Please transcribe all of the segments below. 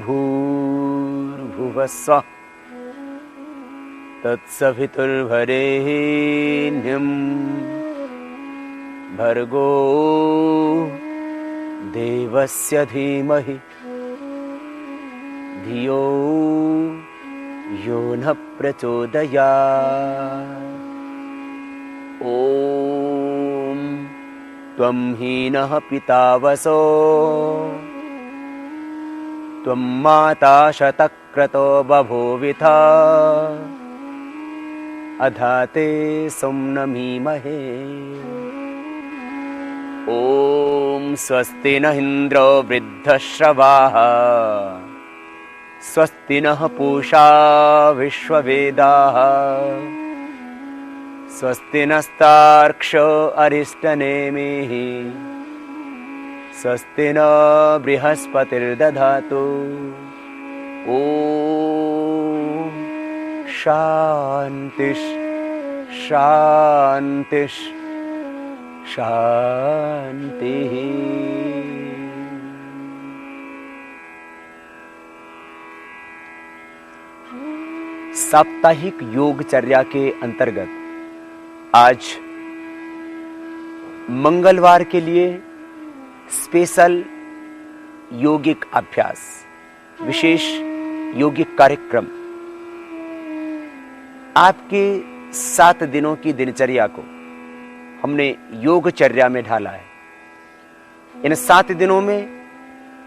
भूर्भुवः स्वः तत्सवितुर्वरेण्यं भर्गो देवस्य धीमहि धियो यो न प्रचोदयात्। ॐ त्वं हीनः पितावसो त्वं माता शतक्रतो बभूविथा अधाते सुम्नमीमहे। ॐ स्वस्ति न इन्द्रो वृद्धश्रवाः स्वस्ति नः पूषा विश्ववेदाः स्वस्ति नस्तार्क्ष्यो अरिष्टनेमिः स्वस्ति न बृहस्पतिर्दधातु। ॐ शान्तिः शान्तिः शान्तिः। साप्ताहिक योगचर्या के अंतर्गत आज मंगलवार के लिए स्पेशल योगिक अभ्यास, विशेष योगिक कार्यक्रम आपके 7 दिनों की दिनचर्या को हमने योगचर्या में ढाला है। इन 7 दिनों में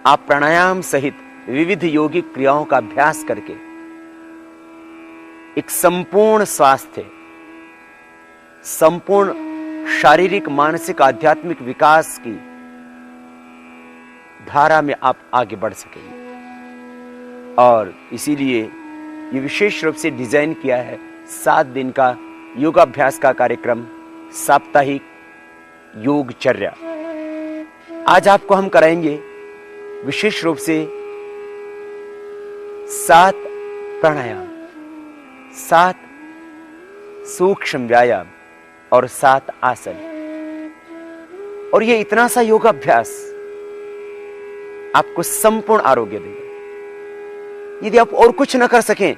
आप प्राणायाम सहित विविध योगिक क्रियाओं का अभ्यास करके एक संपूर्ण स्वास्थ्य, संपूर्ण शारीरिक, मानसिक, आध्यात्मिक विकास की धारा में आप आगे बढ़ सकेंगे। और इसीलिए ये विशेष रूप से डिजाइन किया है 7 दिन का योगाभ्यास का कार्यक्रम, साप्ताहिक योगचर्या। आज आपको हम कराएंगे विशेष रूप से 7 प्राणायाम, 7 सूक्ष्म व्यायाम और 7 आसन। और ये इतना सा योगाभ्यास आपको संपूर्ण आरोग्य देगा। यदि आप और कुछ न कर सकें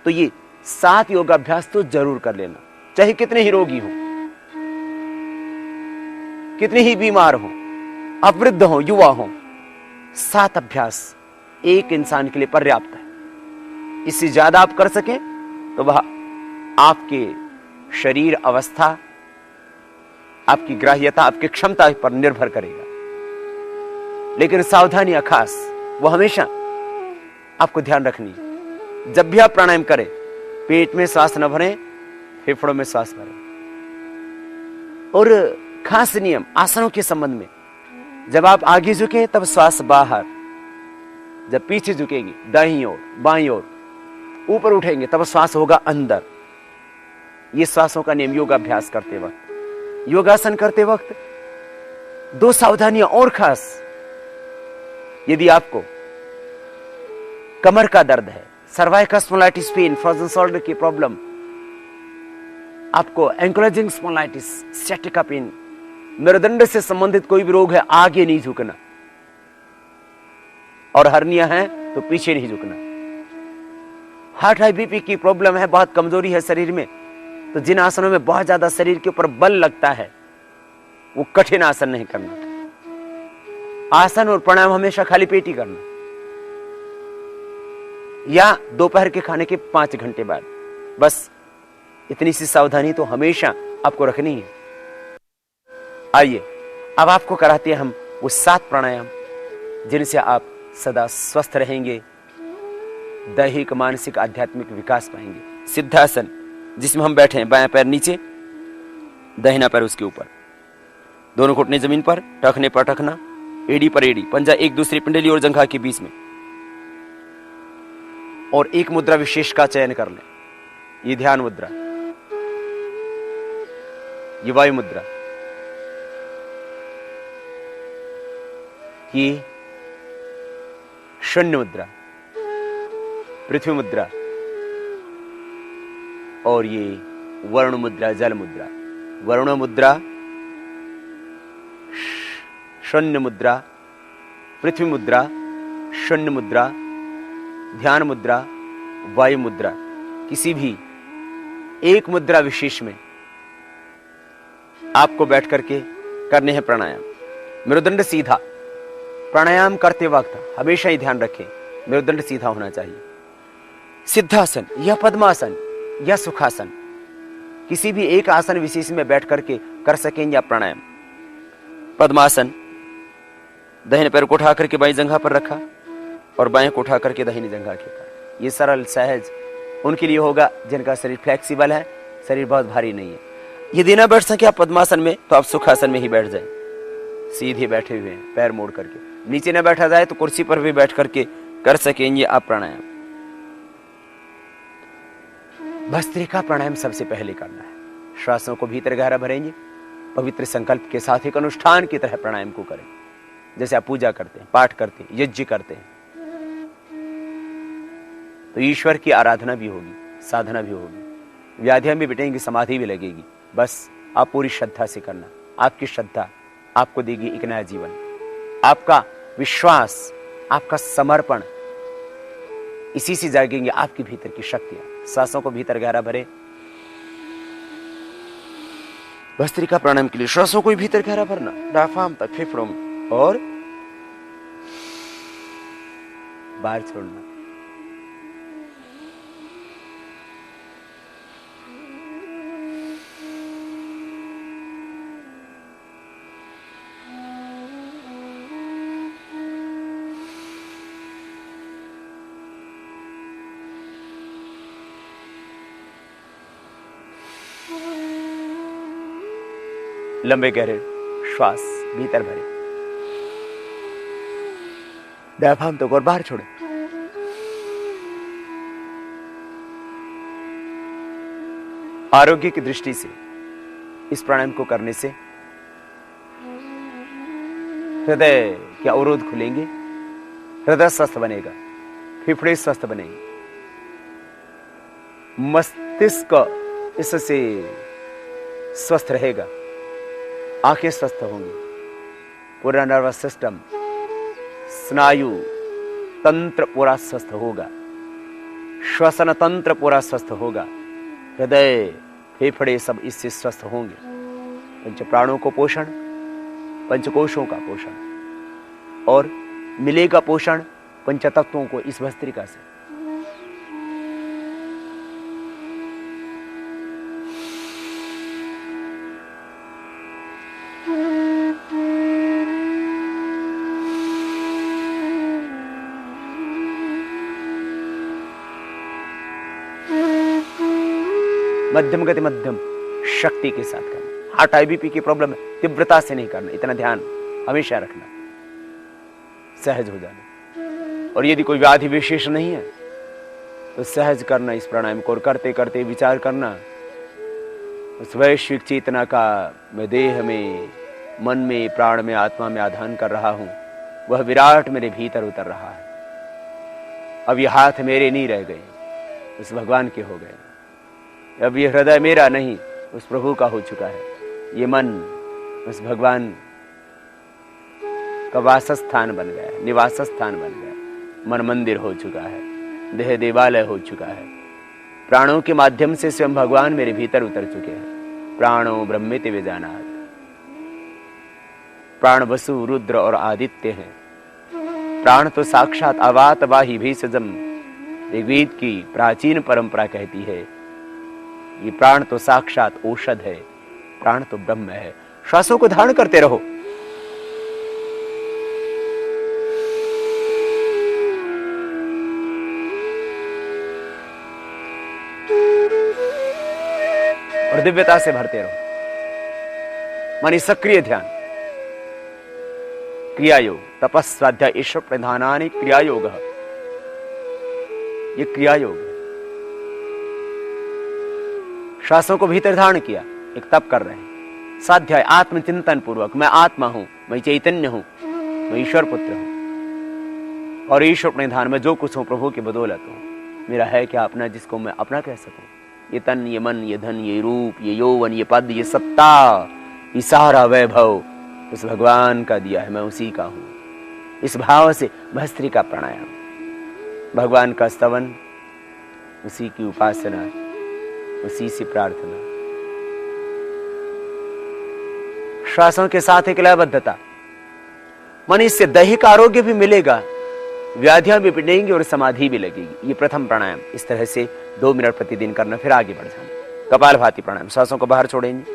तो ये 7 योगाभ्यास तो जरूर कर लेना, चाहे कितने ही रोगी हो, कितने ही बीमार हो, आप वृद्ध हो, युवा हो, 7 अभ्यास एक इंसान के लिए पर्याप्त है। इससे ज्यादा आप कर सकें तो वह आपके शरीर अवस्था, आपकी ग्राह्यता, आपकी क्षमता पर निर्भर करेगा। लेकिन सावधानियां खास वो हमेशा आपको ध्यान रखनी है। जब भी आप प्राणायाम करें, पेट में श्वास न भरें, फेफड़ों में श्वास भरें। और खास नियम आसनों के संबंध में, जब आप आगे झुके तब श्वास बाहर, जब पीछे झुकेंगे दाईं ओर, बाईं ओर, ऊपर उठेंगे तब श्वास होगा अंदर। ये श्वासों का नियम योगाभ्यास करते वक्त, योगासन करते वक्त 2 सावधानियां और खास। यदि आपको कमर का दर्द है, cervical spondylitis pain, frozen shoulder की प्रॉब्लम, आपको एंक्लोजिंग स्पॉन्डिलाइटिस, सियाटिका पेन, मेरुदंड से संबंधित कोई भी रोग है, आगे नहीं झुकना। और हर्निया है तो पीछे नहीं झुकना। हार्ट हाई बीपी की प्रॉब्लम है, बहुत कमजोरी है शरीर में, तो जिन आसनों में बहुत ज्यादा शरीर के ऊपर बल लगता है वो कठिन आसन नहीं करना। आसन और प्राणायाम हमेशा खाली पेट ही करना, या दोपहर के खाने के 5 घंटे बाद। बस इतनी सी सावधानी तो हमेशा आपको रखनी है। आइए अब आपको कराते हैं हम वो 7 प्राणायाम जिनसे आप सदा स्वस्थ रहेंगे, दैहिक, मानसिक, आध्यात्मिक विकास पाएंगे। सिद्धासन, जिसमें हम बैठे हैं, बायां पैर नीचे, दाहिना पैर उसके ऊपर, दोनों घुटने जमीन पर, टखने पर टखना, एड़ी पर एड़ी, पंजा एक दूसरी पिंडली और जंघा के बीच में। और एक मुद्रा विशेष का चयन कर लें। ये ध्यान मुद्रा, ये वायु मुद्रा, ये शून्य मुद्रा, पृथ्वी मुद्रा, और ये वरुण मुद्रा, जल मुद्रा। वरुण मुद्रा, शून्य मुद्रा, पृथ्वी मुद्रा, शून्य मुद्रा, ध्यान मुद्रा, वायु मुद्रा, किसी भी एक मुद्रा विशेष में आपको बैठ करके करने हैं प्राणायाम। मेरुदंड सीधा, प्राणायाम करते वक्त हमेशा ही ध्यान रखें मेरुदंड सीधा होना चाहिए। सिद्धासन या पद्मासन या सुखासन, किसी भी एक आसन विशेष में बैठ करके कर सकेंगे आप प्राणायाम। पद्मासन, दाहिने पैर को उठा करके बाईं जंघा पर रखा और बाएं को उठा करके दाहिनी जंघा के ऊपर। ये सरल सहज उनके लिए होगा जिनका शरीर फ्लेक्सिबल है, शरीर बहुत भारी नहीं है। यदि ना बैठ सके आप पद्मासन में तो आप सुखासन में ही बैठ जाए, सीधे बैठे हुए हैं पैर मोड़ करके। नीचे ना बैठा जाए तो कुर्सी पर भी बैठ करके कर सकेंगे आप प्राणायाम। भस्त्रिका प्राणायाम सबसे पहले करना है। श्वासों को भीतर गहरा भरेंगे, पवित्र संकल्प के साथ एक अनुष्ठान की तरह प्राणायाम को करें, जैसे आप पूजा करते हैं, पाठ करते हैं, यज्ञ करते हैं। तो ईश्वर की आराधना भी होगी, साधना भी होगी, व्याधियां भी मिटेंगी, समाधि भी लगेगी। बस आप पूरी श्रद्धा से करना। आपकी श्रद्धा आपको देगी एक नया जीवन। आपका विश्वास, आपका समर्पण, इसी से जागेंगे आपके भीतर की शक्तियां। सांसों को भीतर गहरा भरे। भस्त्रिका प्राणायाम के लिए श्वासों को भीतर गहरा भरना, डायफ्राम तक, फेफड़ों में, और बाहर छोड़ना। लंबे गहरे श्वास भीतर भरे, डायफ्राम तक और बाहर छोड़े। आरोग्य की दृष्टि से इस प्राणायाम को करने से हृदय के अवरोध खुलेंगे, हृदय स्वस्थ बनेगा, फेफड़े स्वस्थ बनेंगे, मस्तिष्क इससे स्वस्थ रहेगा, आंखें स्वस्थ होंगी, पूरा नर्वस सिस्टम, स्नायु तंत्र पूरा स्वस्थ होगा, श्वसन तंत्र पूरा स्वस्थ होगा, हृदय, फेफड़े सब इससे स्वस्थ होंगे। पंच प्राणों को पोषण, पंचकोशों का पोषण, और मिलेगा पोषण पंच तत्वों को इस भस्त्रिका से। मध्यम गति, मध्यम शक्ति के साथ करना। हार्ट आईबीपी की प्रॉब्लम है, तीव्रता से नहीं करना, इतना ध्यान हमेशा रखना, सहज हो जाना। और यदि कोई व्याधि विशेष नहीं है तो सहज करना इस प्राणायाम को, और करते करते विचार करना उस वैश्विक चेतना का मैं देह में, मन में, प्राण में, आत्मा में आधान कर रहा हूं। वह विराट मेरे भीतर उतर रहा है। अब ये हाथ मेरे नहीं रह गए, उस भगवान के हो गए। अब ये हृदय मेरा नहीं, उस प्रभु का हो चुका है। ये मन उस भगवान का वासस्थान बन गया, निवास स्थान बन गया। मन मंदिर हो चुका है, देह देवालय हो चुका है। प्राणों के माध्यम से स्वयं भगवान मेरे भीतर उतर चुके हैं। प्राणो ब्रह्मेति विजानात्। प्राण वसु, रुद्र और आदित्य हैं। प्राण तो साक्षात अवात वाही भेषजम, ऋग्वेद की प्राचीन परंपरा कहती है ये प्राण तो साक्षात औषध है, प्राण तो ब्रह्म है। श्वासों को धारण करते रहो। और दिव्यता से भरते रहो। मानी सक्रिय ध्यान, क्रिया योग, तपस्वाध्याय, ईश्वर प्रधानानि क्रिया योग। ये क्रिया योग है। श्वासों को भीतर धारण किया, एक तप कर रहे हैं। स्वाध्याय, आत्मचिंतन पूर्वक, मैं आत्मा हूं, मैं चैतन्य हूं, मैं ईश्वर पुत्र हूं, और ईश्वर प्रधान में जो कुछ हूं प्रभु की बदौलत हूं। मेरा है क्या अपना जिसको मैं अपना कह सकूं? ये तन, ये मन, ये धन, ये रूप, ये यौवन, ये पद, ये सत्ता, ये सारा वैभव उस भगवान का दिया है, मैं उसी का हूं। इस भाव से भस्त्रिका प्राणायाम भगवान का स्तवन, उसी की उपासना, उसी से प्रार्थना, श्वासों के साथ एक लयबद्धता। मन इससे दैहिक आरोग्य भी मिलेगा, व्याधियां भी मिटेंगी और समाधि भी लगेगी। ये प्रथम प्राणायाम इस तरह से 2 मिनट प्रतिदिन करना, फिर आगे बढ़ जाना। कपालभाति प्राणायाम, श्वासों को बाहर छोड़ेंगे,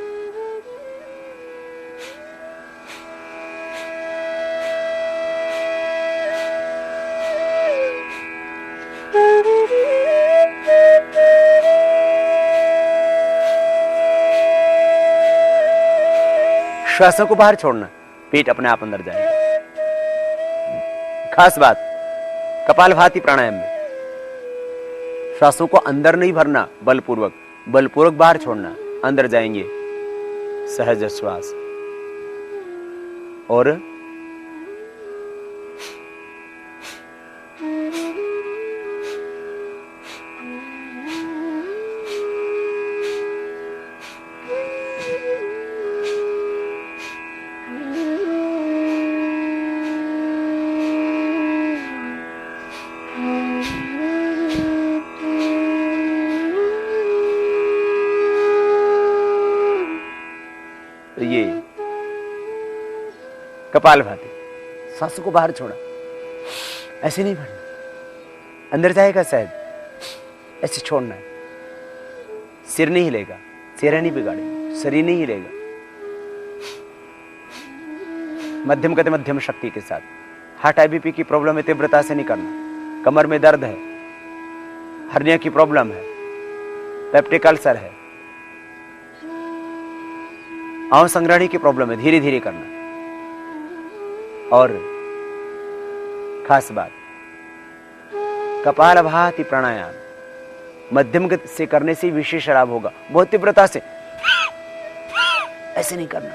श्वासों को बाहर छोड़ना, पेट अपने आप अंदर जाएगा। खास बात कपालभाति प्राणायाम में श्वासों को अंदर नहीं भरना, बलपूर्वक बाहर छोड़ना, अंदर जाएंगे सहज श्वास और ये कपालभाति, सांसों को बाहर छोड़ा, ऐसे नहीं भरना, अंदर जाएगा सहज, ऐसे छोड़ना है। सिर नहीं हिलेगा, चेहरा नहीं बिगाड़ेगा, शरीर नहीं हिलेगा। मध्यम गति मध्यम शक्ति के साथ। हार्ट आईबीपी की प्रॉब्लम है, तीव्रता से नहीं करना। कमर में दर्द है, हर्निया की प्रॉब्लम है, पेप्टिक अल्सर है, आंव संग्रहणी की प्रॉब्लम है, धीरे धीरे करना। और खास बात कपालभाति प्राणायाम मध्यम गति से करने से विशेष लाभ होगा। बहुत तीव्रता से ऐसे नहीं करना।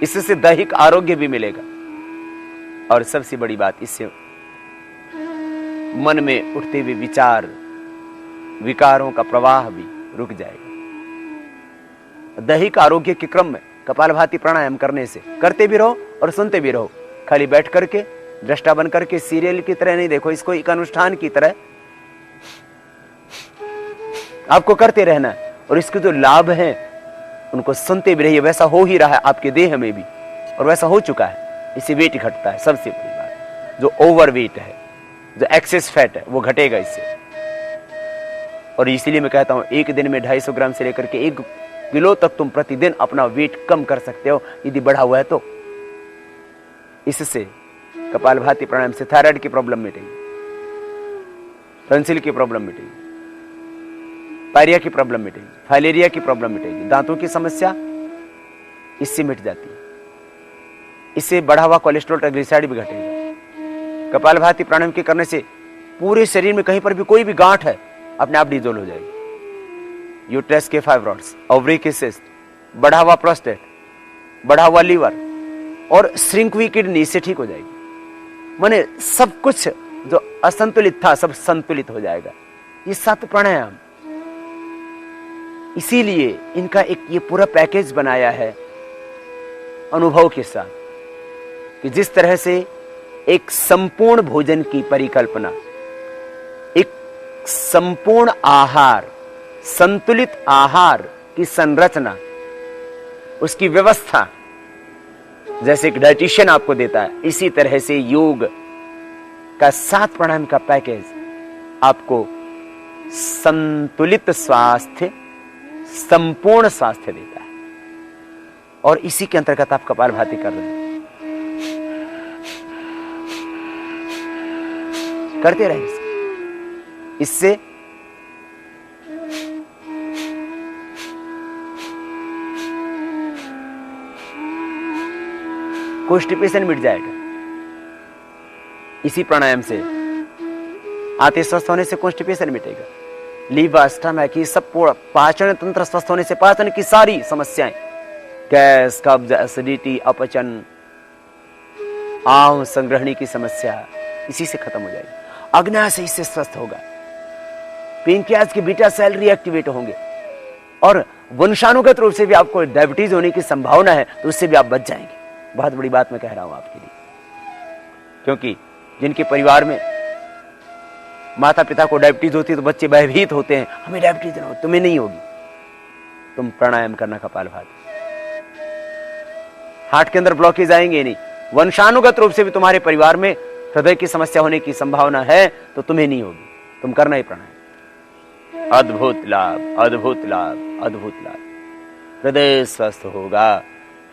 इससे दैहिक आरोग्य भी मिलेगा और सबसे बड़ी बात, इससे मन में उठते हुए विचार विकारों का प्रवाह भी रुक जाएगा। दैहिक आरोग्य के क्रम में कपालभाति प्राणायाम करने से करते भी रहो और सुनते भी रहो। खाली बैठ करके दृष्टा बन करके सीरियल की तरह नहीं देखो, इसको एक अनुष्ठान की तरह आपको करते रहना है और इसके जो लाभ हैं उनको सुनते भी रहिए। वैसा हो ही रहा है आपके देह में भी और वैसा हो चुका है। इससे वेट घटता है। सबसे बड़ी बात, जो ओवर वेट है, जो एक्सेस फैट है, वो घटेगा इससे। और इसीलिए मैं कहता हूं एक दिन में 250 ग्राम से लेकर के 1 किलो तक तुम प्रतिदिन अपना वेट कम कर सकते हो, यदि बढ़ा हुआ है तो। इससे कपालभाति प्राणायाम से थायराइड की प्रॉब्लम मिटेगी, टॉन्सिल की प्रॉब्लम मिटेगी, पायरिया की प्रॉब्लम मिटेगी, फाइलेरिया की प्रॉब्लम मिटेगी, दांतों की समस्या इससे मिट जाती है। इससे बढ़ा हुआ कोलेस्ट्रॉल ट्राइग्लिसराइड भी घटेगा। कपालभाति प्राणायाम के करने से पूरे शरीर में कहीं पर भी कोई भी गांठ है अपने आप डिजोल्व हो जाएगी। यूट्रस के फाइब्रॉइड्स, ओवरी की सिस्ट, बढ़ा हुआ प्रोस्टेट, बढ़ा हुआ लीवर और श्रिंक हुई किडनी इससे ठीक हो जाएगी। माने सब कुछ जो असंतुलित था सब संतुलित हो जाएगा। ये 7 प्राणायाम, इसीलिए इनका एक ये पूरा पैकेज बनाया है अनुभव के साथ, कि जिस तरह से एक संपूर्ण भोजन की परिकल्पना, एक संपूर्ण आहार, संतुलित आहार की संरचना, उसकी व्यवस्था जैसे एक डाइटिशियन आपको देता है, इसी तरह से योग का 7 प्राणायाम का पैकेज आपको संतुलित स्वास्थ्य, संपूर्ण स्वास्थ्य देता है। और इसी के अंतर्गत आप कपालभाति कर रहे हैं। करते रहे इससे कॉन्स्टिपेशन मिट जाएगा। इसी प्राणायाम से आंतें स्वस्थ होने से कॉन्स्टिपेशन मिटेगा। लीवर, स्टमक, ये सब पाचन तंत्र स्वस्थ होने से पाचन की सारी समस्याएं, गैस, कब्ज, एसिडिटी, अपचन, आंव संग्रहणी की समस्या इसी से खत्म हो जाएगी। अग्नाशय इससे स्वस्थ होगा। पेनक्रियाज के बीटा सेल रिएक्टिवेट होंगे। और वंशानुगत रूप से भी आपको डायबिटीज होने की संभावना है तो उससे भी आप बच जाएंगे। बहुत बड़ी बात मैं कह रहा हूं आपके लिए, क्योंकि जिनके परिवार में माता पिता को डायबिटीज होती है तो बच्चे भयभीत होते हैं, हमें डायबिटीज ना हो, तुम्हें नहीं होगी। तुम प्राणायाम करना कपालभाति, हार्ट के अंदर ब्लॉकेज आएंगे नहीं। वंशानुगत रूप से भी तुम्हारे परिवार में हृदय की समस्या होने की संभावना है तो तुम्हें नहीं होगी, तुम करना ही प्राणायाम। अद्भुत लाभ, अद्भुत लाभ, अद्भुत लाभ। हृदय स्वस्थ होगा,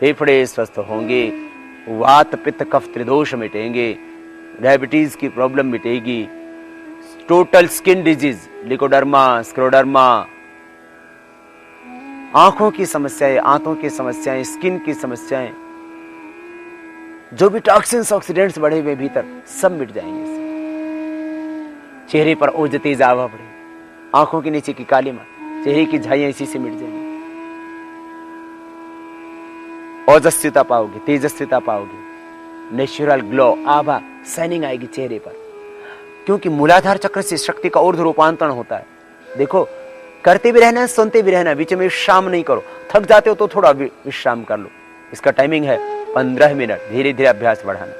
फेफड़े स्वस्थ होंगे, वात पित्त कफ त्रिदोष मिटेंगे, डायबिटीज की प्रॉब्लम मिटेगी, total skin disease, leucoderma, scleroderma, आंखों की समस्याएं, आंतों की समस्याएं, स्किन की समस्याएं, जो भी टॉक्सिन्स ऑक्सीडेंट्स बढ़े हुए भीतर सब मिट जाएंगे इससे। चेहरे पर ओज तेज आवा बढ़े, आंखों के नीचे की काली मां, चेहरे की झाइयां इसी से मिट जाएंगी। ओजस्विता पाओगे, तेजस्विता पाओगे, नेचुरल ग्लो, आभा, शाइनिंग आएगी चेहरे पर, क्योंकि मूलाधार चक्र से शक्ति का ऊर्ध्व रूपांतरण होता है। देखो, करते भी रहना है, सुनते भी रहना है, बीच में विश्राम नहीं करो। थक जाते हो तो थोड़ा विश्राम कर लो। इसका टाइमिंग है 15 मिनट, धीरे धीरे अभ्यास बढ़ाना।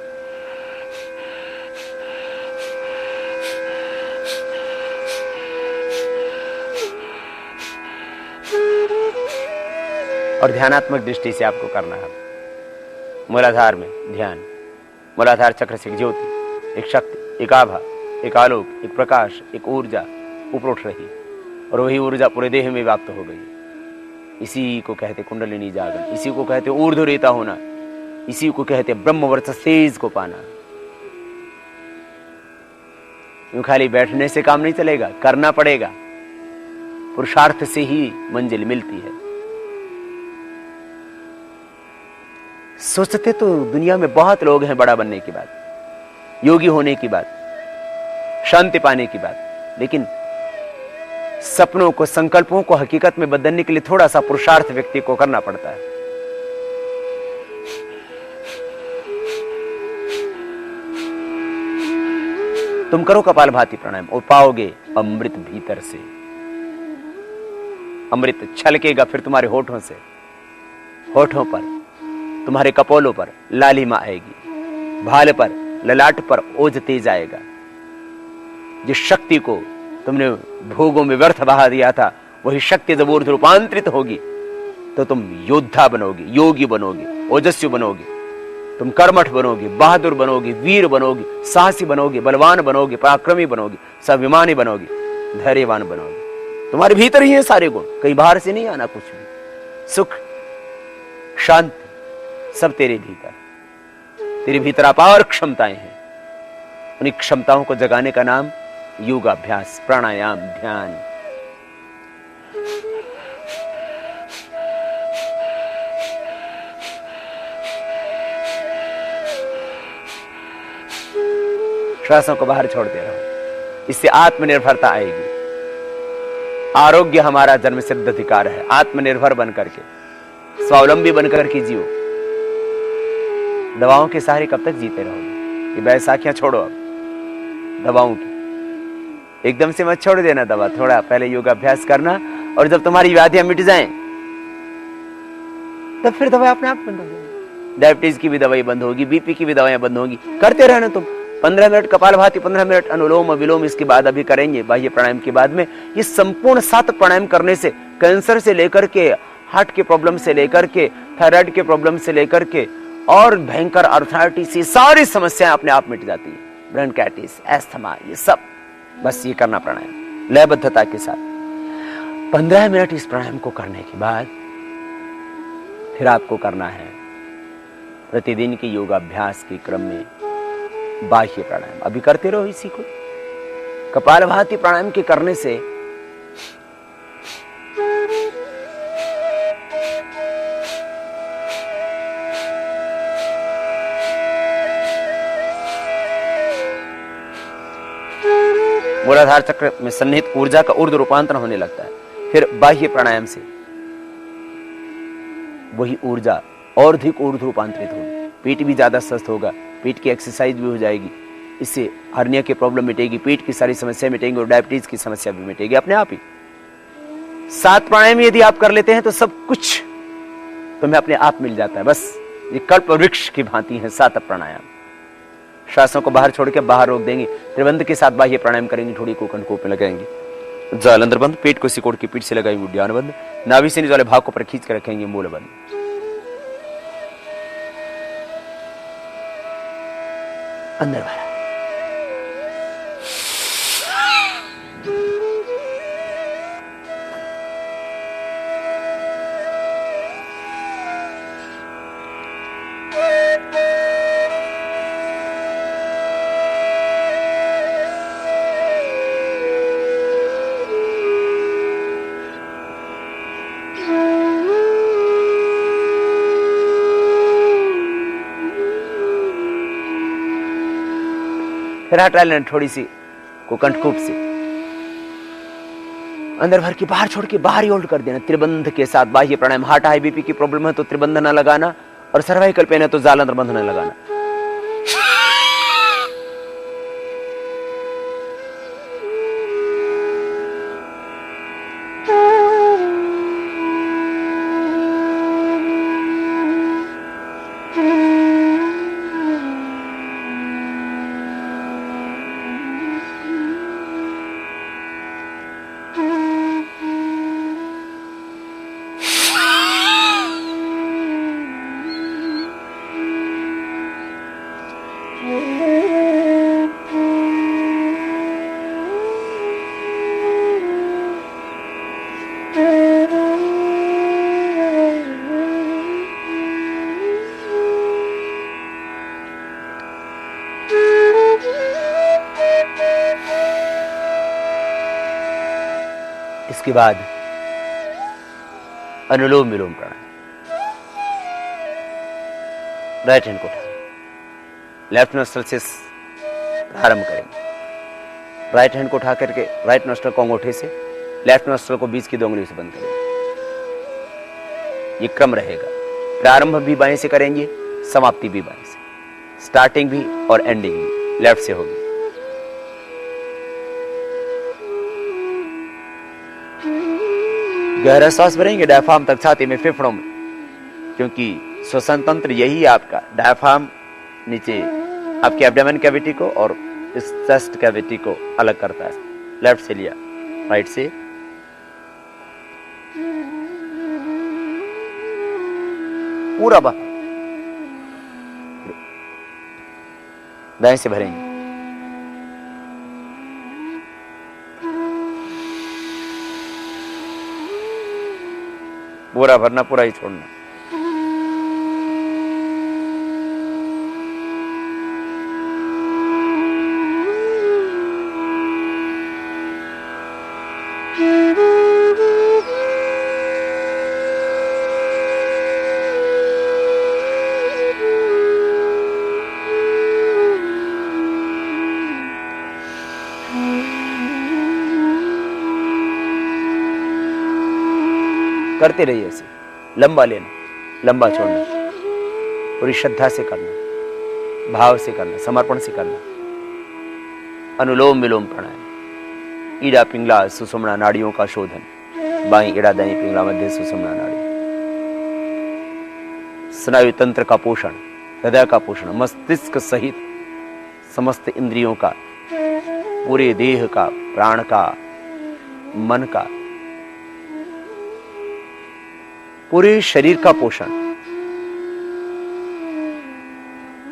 और ध्यानात्मक दृष्टि से आपको करना है। मूलाधार में ध्यान, मूलाधार चक्र से एक ज्योति, एक शक्ति, एक आभा, एक आलोक, एक प्रकाश, एक ऊर्जा ऊपर उठ रही है और वही ऊर्जा पूरे देह में व्याप्त हो गई। इसी को कहते कुंडलिनी जागरण, इसी को कहते ऊर्ध्व रेता होना, इसी को कहते ब्रह्मवर्त तेज को पाना। यूं खाली बैठने से काम नहीं चलेगा, करना पड़ेगा। पुरुषार्थ से ही मंजिल मिलती है। सोचते तो दुनिया में बहुत लोग हैं बड़ा बनने की बात, योगी होने की बात, शांति पाने की बात, लेकिन सपनों को, संकल्पों को हकीकत में बदलने के लिए थोड़ा सा पुरुषार्थ व्यक्ति को करना पड़ता है। तुम करो कपालभाति प्राणायाम और पाओगे अमृत भीतर से। अमृत छलकेगा फिर तुम्हारे होठों से, होठों पर, तुम्हारे कपोलों पर लालिमा आएगी, भाल पर, ललाट पर ओज तेज आएगा। जिस शक्ति को तुमने भोगों में व्यर्थ बहा दिया था, वही शक्ति जब ऊर्ध्व रूपांतरित होगी तो तुम योद्धा बनोगे, योगी बनोगे, ओजस्वी बनोगे, तुम कर्मठ बनोगे, बहादुर बनोगे, वीर बनोगे, साहसी बनोगे, बलवान बनोगे, पराक्रमी बनोगे, स्वाभिमानी बनोगे, धैर्यवान बनोगे। तुम्हारे भीतर ही है सारे गुण, कहीं बाहर से नहीं आना कुछ भी। सुख, शांति सब तेरे भीतर, तेरे भीतर अपार क्षमताएं हैं। उन्हीं क्षमताओं को जगाने का नाम योगाभ्यास, प्राणायाम, ध्यान। श्वासों को बाहर छोड़ते रहो, इससे आत्मनिर्भरता आएगी। आरोग्य हमारा जन्म सिद्ध अधिकार है। आत्मनिर्भर बनकर के, स्वावलंबी बनकर के जियो। दवाओं के सहारे कब तक जीते रहोगे? ये बैसाखियां छोड़ो अब, दवाओं की एकदम से मत छोड़ देना दवा। थोड़ा पहले योगाभ्यास करना, और जब तुम्हारी व्याधियां मिट जाएं तब फिर दवाई अपने आप बंद हो जाएगी। डायबिटीज की भी दवाई बंद होगी, बीपी की भी दवाइयां बंद होगी। करते रहना तुम। 15 मिनट कपालभाति, 15 मिनट अनुलोम विलोम, इसके बाद अभी करेंगे बाह्य प्राणायाम के बाद में। ये संपूर्ण 7 प्राणायाम करने से कैंसर से लेकर के, हार्ट के प्रॉब्लम से लेकर के, थायराइड के प्रॉब्लम से लेकर के, और भयंकर आर्थराइटिस, ये सारी समस्याएं अपने आप मिट जाती है। ब्रोंकाइटिस, एस्थमा, ये सब बस ये करना प्राणायाम लयबद्धता के साथ। 15 मिनट इस प्राणायाम को करने के बाद फिर आपको करना है प्रतिदिन के योगाभ्यास के क्रम में बाह्य प्राणायाम। अभी करते रहो इसी को। कपालभाति प्राणायाम के करने से मूलाधार चक्र में सन्निहित ऊर्जा का ऊर्ध्व रूपांतरण होने लगता है। फिर बाह्य प्राणायाम से वही ऊर्जा और अधिक ऊर्ध्व रूपांतरित होगी। पेट भी ज्यादा स्वस्थ होगा, पेट की एक्सरसाइज भी हो जाएगी। इससे हर्निया की प्रॉब्लम मिटेगी, पेट की सारी समस्या मिटेंगी और डायबिटीज की समस्या भी मिटेगी अपने आप ही। 7 प्राणायाम यदि आप कर लेते हैं तो सब कुछ तुम्हें अपने आप मिल जाता है। बस ये कल्प वृक्ष की भांति है 7 प्राणायाम। श्वासों को बाहर छोड़ के बाहर रोक देंगे, त्रिबंध के साथ बाह्य प्राणायाम करेंगे, थोड़ी कोकंठ में लगाएंगे, जालंधर बंद, पेट को सिकोड़ की पीठ से लगाएंगे उद्यान बंद, नाभि से नीचे वाले भाग को पर खींच कर रखेंगे मूल बंद। अंदर भरा, फिर हटा लेना थोड़ी सी कोकंठ खूब से, अंदर भर के बाहर छोड़ के बाहर ही होल्ड कर देना त्रिबंध के साथ बाह्य प्राणायाम। हार्ट हाई बीपी की प्रॉब्लम है तो त्रिबंध ना लगाना, और सर्वाइकल पेन है तो जालंधर बंध ना लगाना। इसके बाद अनुलोम विलोम प्राणायाम। राइट हैंड को उठाएं, लेफ्ट नोस्ट्रल से प्रारंभ करेंगे। राइट हैंड को उठा करके राइट नोस्ट्रल को अंगूठे से, लेफ्ट नोस्ट्रल को बीच की 2 उंगलियों से बंद करेंगे। ये क्रम रहेगा, प्रारंभ भी बाएं से करेंगे, समाप्ति भी बाएं से, स्टार्टिंग भी और एंडिंग भी लेफ्ट से होगी। गहरा सांस भरेंगे डायफ्राम तक, छाती में, फेफड़ों में, क्योंकि श्वसन तंत्र यही है आपका। डायफ्राम नीचे आपके एब्डोमेन कैविटी को और इस चेस्ट कैविटी को अलग करता है। लेफ्ट से लिया, राइट से, पूरा बाहर, दाएं से भरेंगे। पूरा भरना, पूरा ही छोड़ना। करते रहिए ऐसे, लंबा लेना, लंबा छोड़ना, पूरी श्रद्धा से करना, भाव से करना, समर्पण से करना। अनुलोम विलोम प्राणायाम। ईड़ा पिंगला सुषुम्ना नाड़ियों का शोधन, बाई ईड़ा दाई पिंगला मध्य सुषुम्ना नाड़ी, स्नायु तंत्र का पोषण, हृदय का पोषण, मस्तिष्क सहित समस्त इंद्रियों का, पूरे देह का, प्राण का, मन का, पूरे शरीर का पोषण।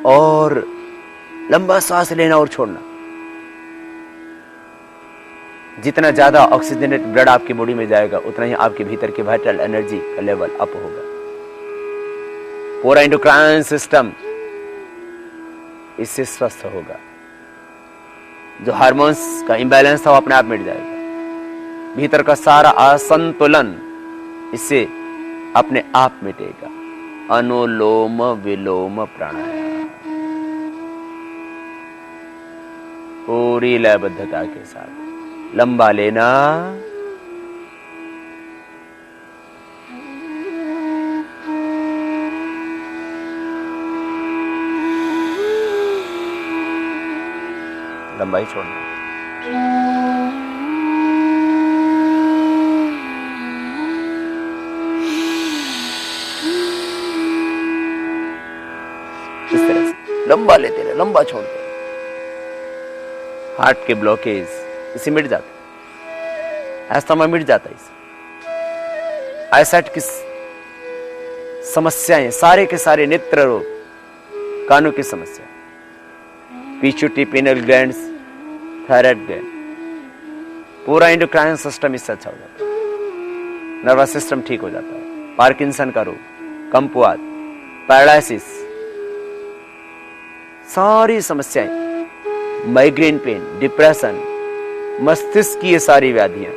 और लंबा सांस लेना और छोड़ना। जितना ज्यादा ऑक्सीजनेट ब्लड आपकी बॉडी में जाएगा उतना ही आपके भीतर के वाइटल एनर्जी का लेवल अप होगा। पूरा एंडोक्राइन सिस्टम इससे स्वस्थ होगा। जो हार्मोन्स का इंबैलेंस था वो अपने आप मिट जाएगा। भीतर का सारा असंतुलन इससे अपने आप मिटेगा। अनुलोम विलोम प्राणायाम पूरी लयबद्धता के साथ लंबा लेना, लंबाई छोड़ना। इस तरह से लंबा लेते रहे, लंबा छोड़ते रहे। हार्ट के ब्लॉकेज इसे मिट जाता है, अस्थमा मिट जाता है इसे। आईसाइट की समस्याएं, सारे के सारे नेत्र रोग, कानों की समस्या, पीछूटी, पिनल ग्लैंड्स, थायराइड ग्लैंड, पूरा एंडोक्राइन सिस्टम इससे अच्छा हो जाता है, नर्वस सिस्टम ठीक हो जाता है। पार्किंसन का रोग, कम्पुआत, पैरालिसिस, सारी समस्याएं, माइग्रेन पेन, डिप्रेशन, मस्तिष्क की ये सारी व्याधियां,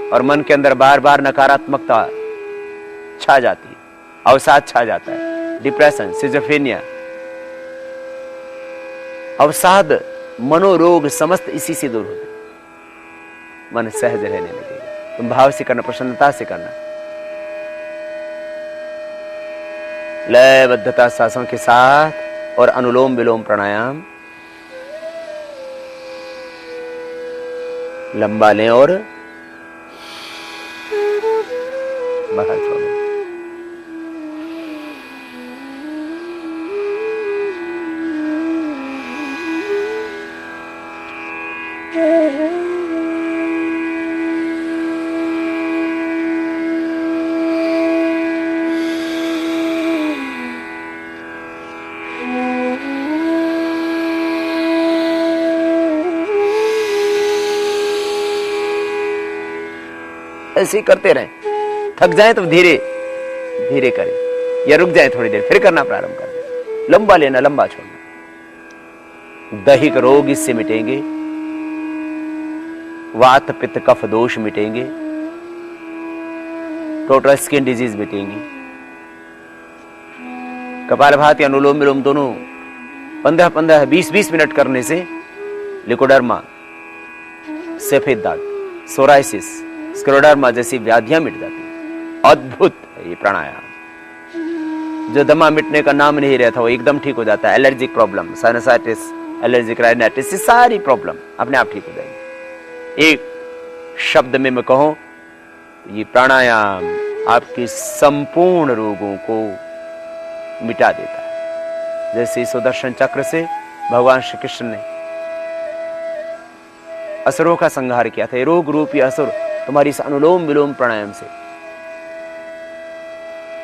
और मन के अंदर बार बार नकारात्मकता छा जाती है, अवसाद छा जाता है, डिप्रेशन, सिजोफ्रेनिया, अवसाद, मनोरोग समस्त इसी से दूर होते। मन सहज रहने लगेगा। तुम भाव से करना, प्रसन्नता से करना, लयबद्धता सांसों के साथ, और अनुलोम विलोम प्राणायाम लंबा लें और बाहर छोड़ें। ऐसे ही करते रहें। थक जाए तो धीरे धीरे करें, या रुक जाए थोड़ी देर, फिर करना प्रारंभ कर दें। लंबा लेना, लंबा छोड़ना। दैहिक रोग इससे मिटेंगे, वात पित्त कफ दोष मिटेंगे, टोटल स्किन डिजीज मिटेंगी। कपालभाति, अनुलोम विलोम दोनों 15-15, 20-20 मिनट करने से लिकोडर्मा, सफेद दाग, सोराइसिस, स्क्लेरोडर्मा जैसी व्याधियां मिट जाती हैं। अद्भुत है ये प्राणायाम। जो दमा मिटने का नाम नहीं रहता वो एकदम ठीक हो जाता है। Allergic problem, sinusitis, allergic rhinitis, ये सारी प्रॉब्लम अपने आप ठीक हो जाएगी। एक शब्द में मैं कहूं, ये प्राणायाम आपके संपूर्ण रोगों को मिटा देता है। जैसे सुदर्शन चक्र से भगवान श्री कृष्ण ने असुरों का संहार किया था। रोग रूपी असुर तुम्हारी इस अनुलोम विलोम प्राणायाम से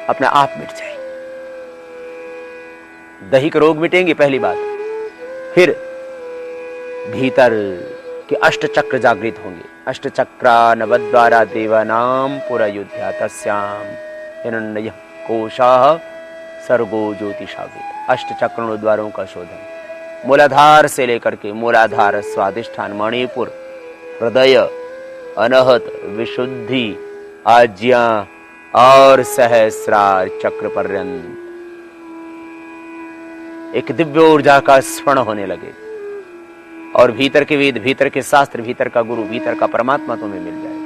अपने आप मिट जाए। दैहिक रोग मिटेंगे पहली बात, फिर भीतर के अष्ट चक्र जागृत होंगे। अष्ट चक्रा नवद्वारा देवानाम पुरा युद्ध्या तस्याम हिरण्यः कोशाः सर्गो ज्योतिषावृत। अष्ट चक्रों द्वारों का शोधन, मूलाधार से लेकर के मूलाधार, स्वादिष्ठान, मणिपुर, हृदय, अनहत, विशुद्धि, आज्ञा और सहस्रार चक्र पर्यंत एक दिव्य ऊर्जा का स्फुरण होने लगे, और भीतर के वेद, भीतर के शास्त्र, भीतर का गुरु, भीतर का परमात्मा तुम्हें मिल जाए।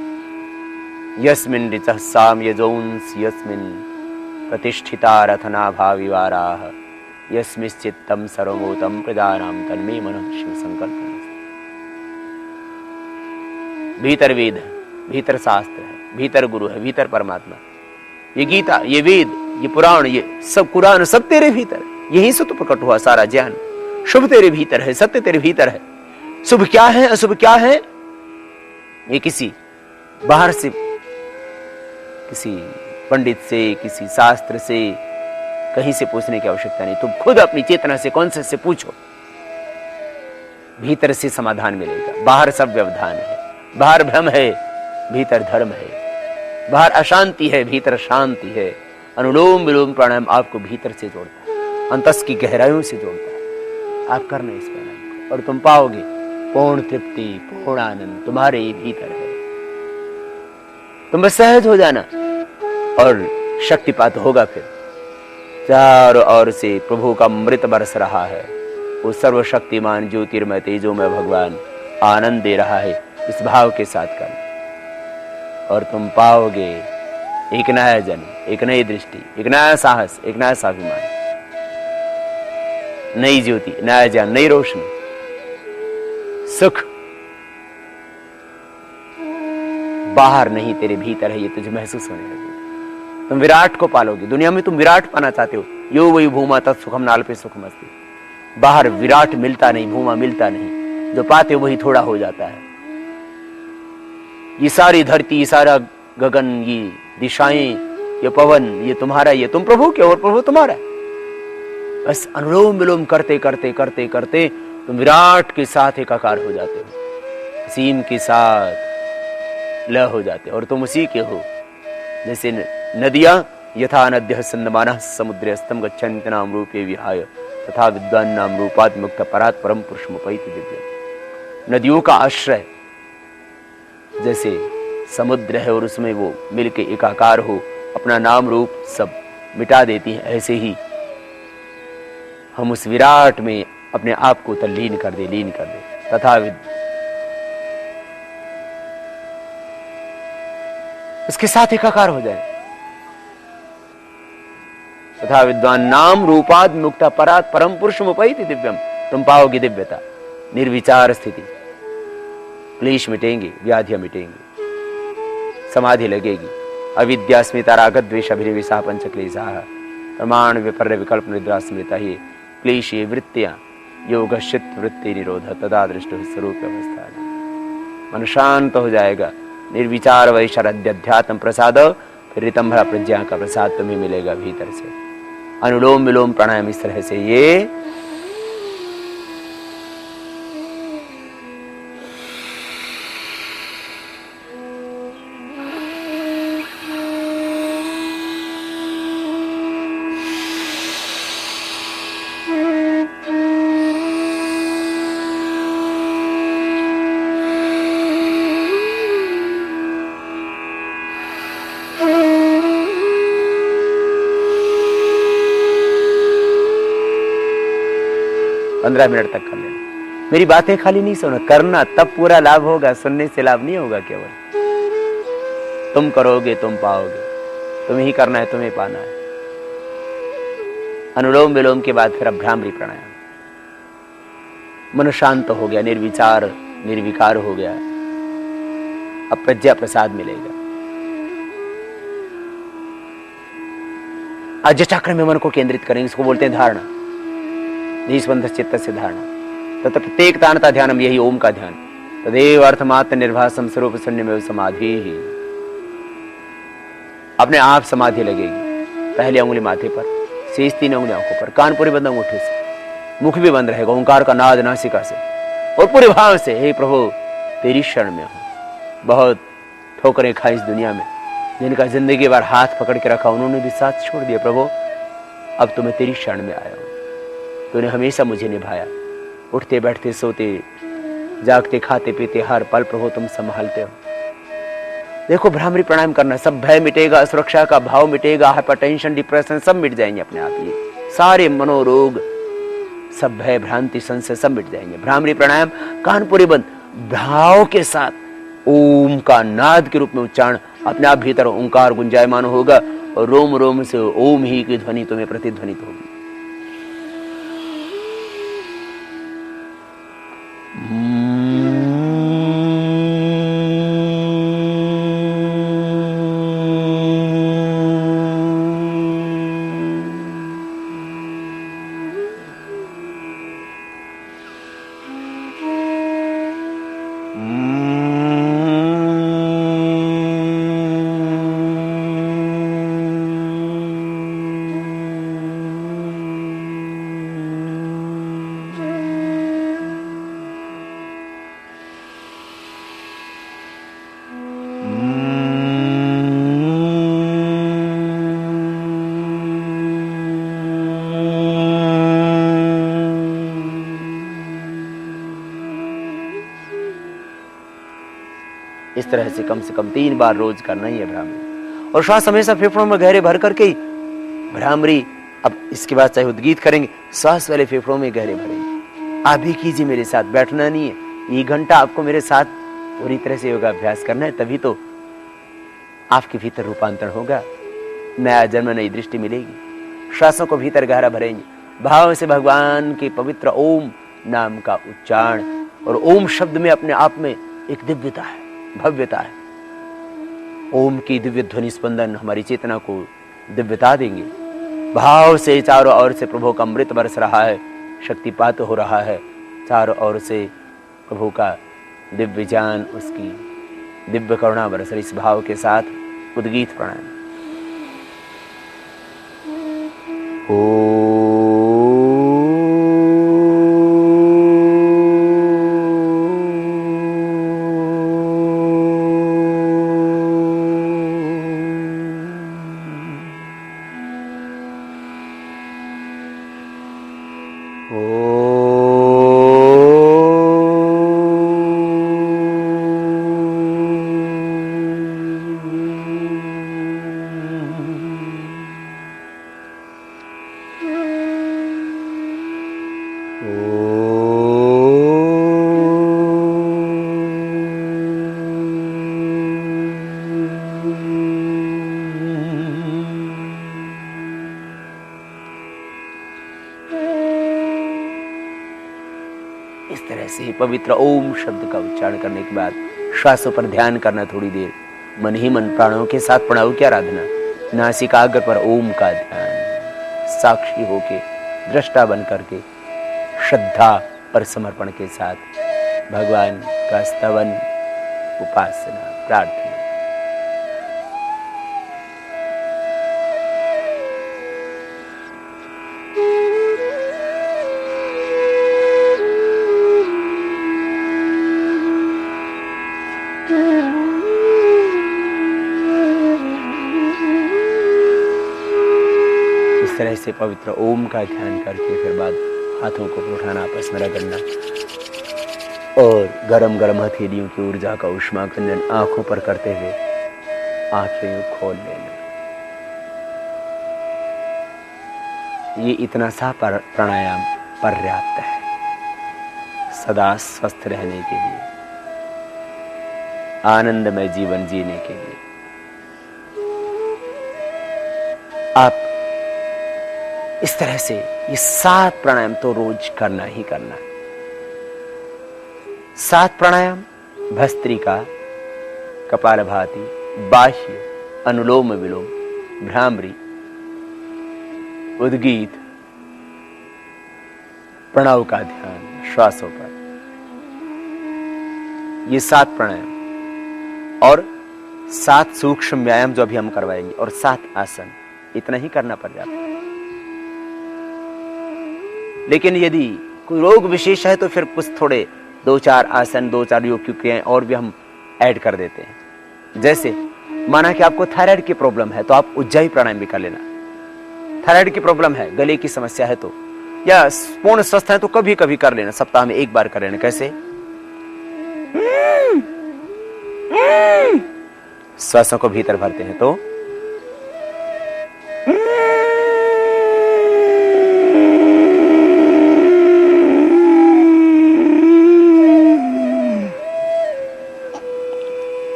यस्मिन् ऋचः साम यजोंस यस्मिन् प्रतिष्ठिता रथना भाविवाराः यस्मिश्चित्तम सर्वभूतम प्रजानाम तन्मे मनः शिव संकल्प। भीतर वेद है, भीतर शास्त्र है, भीतर गुरु है, भीतर परमात्मा। ये गीता, ये वेद, ये पुराण, ये सब कुरान, सब तेरे भीतर है। यही से तो प्रकट हुआ सारा ज्ञान। शुभ तेरे भीतर है, सत्य तेरे भीतर है। शुभ क्या है, अशुभ क्या है, ये किसी बाहर से, किसी पंडित से, किसी शास्त्र से, कहीं से पूछने की आवश्यकता नहीं। तुम खुद अपनी चेतना से, कॉन्शियस से पूछो, भीतर से समाधान मिलेगा। बाहर सब व्यवधान है, बाहर भ्रम है, भीतर धर्म है। बाहर अशांति है, भीतर शांति है। अनुलोम विलोम प्राणायाम आपको भीतर से जोड़ता है, अंतस की गहराइयों से जोड़ता है। आप करना इस प्राणायाम को और तुम पाओगे पूर्ण तृप्ति, पूर्ण आनंद तुम्हारे ही भीतर है। तुम बस सहज हो जाना और शक्तिपात होगा। फिर चारों ओर से प्रभु का अमृत बरस रहा है। वो सर्वशक्तिमान ज्योतिर्मय तेजोमय भगवान आनंद दे रहा है। इस भाव के साथ कर और तुम पाओगे एक नया जन्म, एक नई दृष्टि, एक नया साहस, एक नया स्वाभिमान, नई ज्योति, नया ज्ञान, नई रोशनी, सुख। बाहर नहीं, तेरे भीतर है, ये तुझे महसूस होने लगेगा। तुम विराट को पालोगे। दुनिया में तुम विराट पाना चाहते हो, यो वही भूमा तत्सुखम नाल्पे सुखमस्ति। बाहर विराट मिलता नहीं, भूमा मिलता नहीं, जो पाते हो वही थोड़ा हो जाता है। ये सारी धरती, ये सारा गगन, ये दिशाएं, ये पवन, ये तुम्हारा, ये तुम प्रभु के और प्रभु तुम्हारा। बस अनुलोम विलोम करते करते करते करते तुम विराट के साथ एकाकार हो जाते हो, असीम के साथ लय हो जाते हो, और तुम उसी के हो। जैसे नदियां यथा नद्यः सन्दमानः समुद्रे अस्तम गच्छन्ति नाम रूपे विहाय तथा विद्वान नाम रूपात् मुक्त परात् परम पुरुषमुपैति दिव्यम्। नदियों का आश्रय जैसे समुद्र है और उसमें वो मिलके एकाकार हो, अपना नाम रूप सब मिटा देती हैं, ऐसे ही हम उस विराट में अपने आप को तल्लीन कर दे, लीन कर दे। तथा उसके साथ एकाकार हो जाए। तथा विद्वान नाम रूपाद मुक्ता परात परम पुरुषमुपैति दिव्यम। तुम पाओगे दिव्यता, निर्विचार स्थिति, क्लेश मिटेंगे, व्याधियां मिटेंगी, समाधि लगेगी। अविद्या स्मिता राग द्वेष अभिनिवेशा पंच क्लेशा प्रमाण विपर्य विकल्प निद्रा स्मृता ही क्लेशी वृत्तियां योग चित्त वृत्ति निरोध तदा दृष्ट स्वरूप अवस्था। मन शांत हो जाएगा, निर्विचार वैशरध्यात्म प्रसाद, फिर रितंभरा प्रज्ञा का प्रसाद तुम्हें मिलेगा भीतर से। अनुलोम विलोम प्राणायाम इस तरह से ये पंद्रह मिनट तक कर लेना। मेरी बातें खाली नहीं सुनो, करना, तब पूरा लाभ होगा। सुनने से लाभ नहीं होगा। केवल तुम करोगे तुम पाओगे, तुम्हें ही करना है, तुम्हें पाना है। अनुलोम विलोम के बाद फिर अभ्रामरी प्राणायाम। मन शांत हो गया, निर्विचार निर्विकार हो गया, अब प्रज्ञा प्रसाद मिलेगा। आज्य चक्र में मन को केंद्रित करेंगे, इसको बोलते हैं धारणा। निस्पंद चित्त से धारणा। तथा प्रत्येक तानता ध्यानम, यही ओम का ध्यान। तदेव अर्थमात्र निर्भासम स्वरूप शून्य में समाधि ही। अपने आप समाधि लगेगी। पहली उंगली माथे पर, शेष तीन उंगली आंखों पर, कान पूरे बंद अंगूठे से, मुख भी बंद रहेगा, ओंकार का नाद नासिका से, और पूरे भाव से हे प्रभु तेरी शरण में हूं। बहुत ठोकरें खाई इस दुनिया में, जिनका जिंदगी भर हाथ पकड़ के रखा, उन्होंने भी साथ छोड़ दिया। प्रभु अब तो मैं तेरी शरण में आया हूं, तूने हमेशा मुझे निभाया। उठते बैठते सोते जागते खाते पीते हर पल प्रभु तुम संभालते हो। देखो भ्रामरी प्राणायाम करना, सब भय मिटेगा, असुरक्षा का भाव मिटेगा, हाइपरटेंशन डिप्रेशन सब मिट जाएंगे अपने आप। ये सारे मनोरोग, सब भय भ्रांति संशय सब मिट जाएंगे। भ्रामरी प्राणायाम कान पूरे बंद, भाव के साथ ओम का नाद के रूप में उच्चारण अपने आप भीतर ओंकार गुंजायमान होगा, और रोम रोम से ओम ही की ध्वनि तुम्हें प्रतिध्वनित होगी। इस तरह से कम 3 बार रोज करना ही है भ्रामरी। और श्वास हमेशा फेफड़ों में गहरे भर करके ही भ्रामरी। अब इसके बाद चाहे उद्गीत करेंगे, श्वास वाले फेफड़ों में गहरे भरेंगे। आप भी कीजिए मेरे साथ, बैठना नहीं है। 1 घंटा आपको मेरे साथ पूरी तरह से योगाभ्यास करना है, तभी तो आपके भीतर रूपांतरण होगा, नया जन्म, नई दृष्टि मिलेगी। श्वासों को भीतर गहरा भरेंगे, भाव से भगवान के पवित्र ओम नाम का उच्चारण। और ओम शब्द में अपने आप में एक दिव्यता है, भव्यता है। ओम की दिव्य ध्वनि स्पंदन हमारी चेतना को दिव्यता देंगे। भाव से चारों ओर से प्रभु का अमृत बरस रहा है, शक्तिपात हो रहा है। चारों ओर से प्रभु का दिव्य ज्ञान, उसकी दिव्य करुणा बरस रही। इस भाव के साथ उद्गीत प्राणायाम। इस तरह से पवित्र ओम शब्द का उच्चारण करने के बाद श्वासों पर ध्यान करना थोड़ी देर, मन ही मन प्राणों के साथ प्रणव की आराधना। नासिकाग्र पर ओम का ध्यान, साक्षी होके, दृष्टा बन करके, श्रद्धा और समर्पण के साथ भगवान का स्तवन, उपासना, प्रार्थना। इस तरह से पवित्र ओम का ध्यान करके फिर बाद हाथों को उठाना, आपस में रगड़ना और गरम गरम हथेलियों की ऊर्जा का उष्मा कंजन आंखों पर करते हुए आंखें खोल लेना। ये इतना सा प्राणायाम पर्याप्त है सदा स्वस्थ रहने के लिए, आनंदमय जीवन जीने के लिए। आप इस तरह से ये 7 प्राणायाम तो रोज करना ही करना। 7 प्राणायाम: भस्त्रिका, कपालभाति, बाह्य, अनुलोम विलोम, भ्रामरी, उद्गीत, प्रणव का ध्यान श्वासों पर। ये 7 प्राणायाम और 7 सूक्ष्म व्यायाम जो अभी हम करवाएंगे और 7 आसन, इतना ही करना पर्याप्त है। लेकिन यदि कोई रोग विशेष है तो फिर कुछ थोड़े 2-4 आसन, 2-4 योग की क्रियाएं और भी हम ऐड कर देते हैं। जैसे माना कि आपको थायराइड की प्रॉब्लम है तो आप उज्जाई प्राणायाम भी कर लेना। थायराइड की प्रॉब्लम है, गले की समस्या है तो, या पूर्ण स्वस्थ है तो कभी कभी कर लेना, सप्ताह में 1 बार कर लेना। कैसे? श्वासों को भीतर भरते हैं तो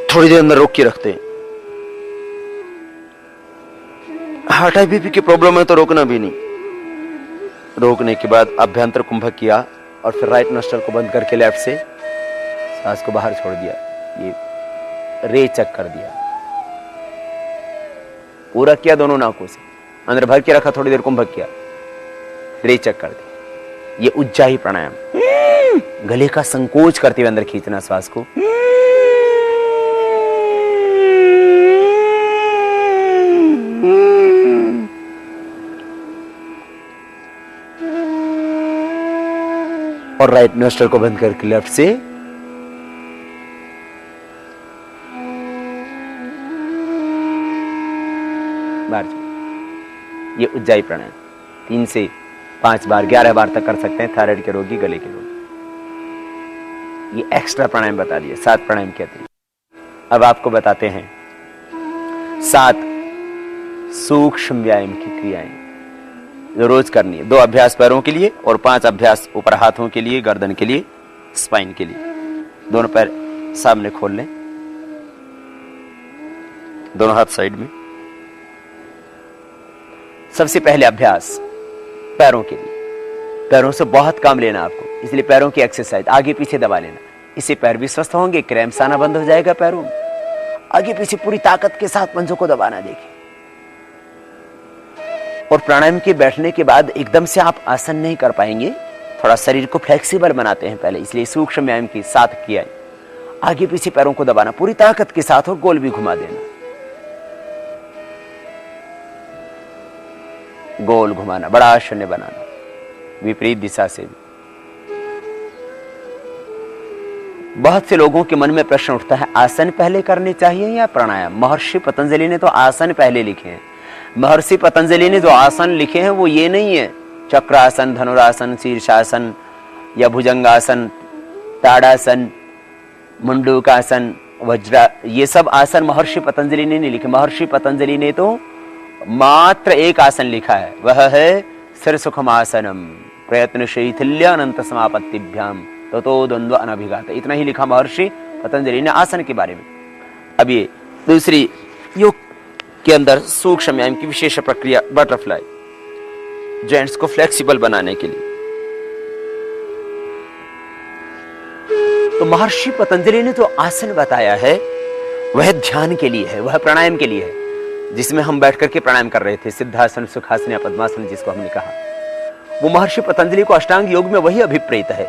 थोड़ी देर अंदर रोक के रखते हैं। हार्ट हाई बीपी की प्रॉब्लम है तो रोकना भी नहीं। रोकने के बाद अभ्यंतर कुंभक किया और फिर राइट नोस्ट्रल को बंद करके लेफ्ट से सांस को बाहर छोड़ दिया, ये रेचक कर दिया। पूरा किया दोनों नाकों से, अंदर भर के रखा, थोड़ी देर कुंभक किया, रेचक कर दिया। ये उज्जाई प्राणायाम। गले का संकोच करते हुए अंदर खींचना श्वास को। और राइट नोस्ट्रल को बंद करके लेफ्ट से बाहर। ये उज्जाई प्राणायाम 3 से 5 बार, 11 बार तक कर सकते हैं थायराइड के रोगी, गले के रोगी। ये एक्स्ट्रा प्राणायाम बता दिए 7 प्राणायाम के अतिरिक्त। अब आपको बताते हैं 7 सूक्ष्म व्यायाम की क्रियाएं जो रोज करनी है। 2 अभ्यास पैरों के लिए और 5 अभ्यास ऊपर हाथों के लिए, गर्दन के लिए, स्पाइन के लिए। दोनों पैर सामने खोल लें, दोनों हाथ साइड में। सबसे पहले अभ्यास पैरों के लिए। पैरों से बहुत काम लेना आपको, इसलिए पैरों की एक्सरसाइज आगे पीछे दबा लेना। इससे पैर भी स्वस्थ होंगे, क्रैम्प्स आना बंद हो जाएगा पैरों में। आगे पीछे पूरी ताकत के साथ पंजों को दबाना देखिए। और प्राणायाम के बैठने के बाद एकदम से आप आसन नहीं कर पाएंगे, थोड़ा शरीर को फ्लेक्सिबल बनाते हैं पहले, इसलिए सूक्ष्म व्यायाम के साथ किया है। आगे पीछे पैरों को दबाना पूरी ताकत के साथ और गोल भी घुमा देना, गोल घुमाना, बड़ा शून्य बनाना, विपरीत दिशा से भी। बहुत से लोगों के मन में प्रश्न उठता है, आसन पहले करने चाहिए या प्राणायाम? महर्षि पतंजलि ने तो आसन पहले लिखे हैं। महर्षि पतंजलि ने जो आसन लिखे हैं वो ये नहीं है चक्रासन, धनुरासन, शीर्षासन या भुजंगासन, ताड़ासन, मुंडूकासन, वज्रा, ये सब आसन महर्षि पतंजलि ने नहीं लिखे। महर्षि पतंजलि ने तो मात्र एक आसन लिखा है, वह है सिर सुखमासनम प्रयत्न शैथिल्य अनंत समापत्तिभ्याम ततो द्वंद्व अनभिघात। इतना ही लिखा महर्षि पतंजलि ने आसन के बारे में। अब ये दूसरी योग के अंदर सूक्ष्म व्यायाम की विशेष प्रक्रिया बटरफ्लाई, जॉइंट्स को फ्लेक्सिबल बनाने के लिए। तो महर्षि पतंजलि ने जो आसन बताया है वह ध्यान के लिए है, वह प्राणायाम के लिए है, जिसमें हम बैठ करके प्राणायाम कर रहे थे, सिद्धासन, सुखासन या पद्मासन जिसको हमने कहा। वो महर्षि पतंजलि को अष्टांग योग में वही अभिप्रेत है।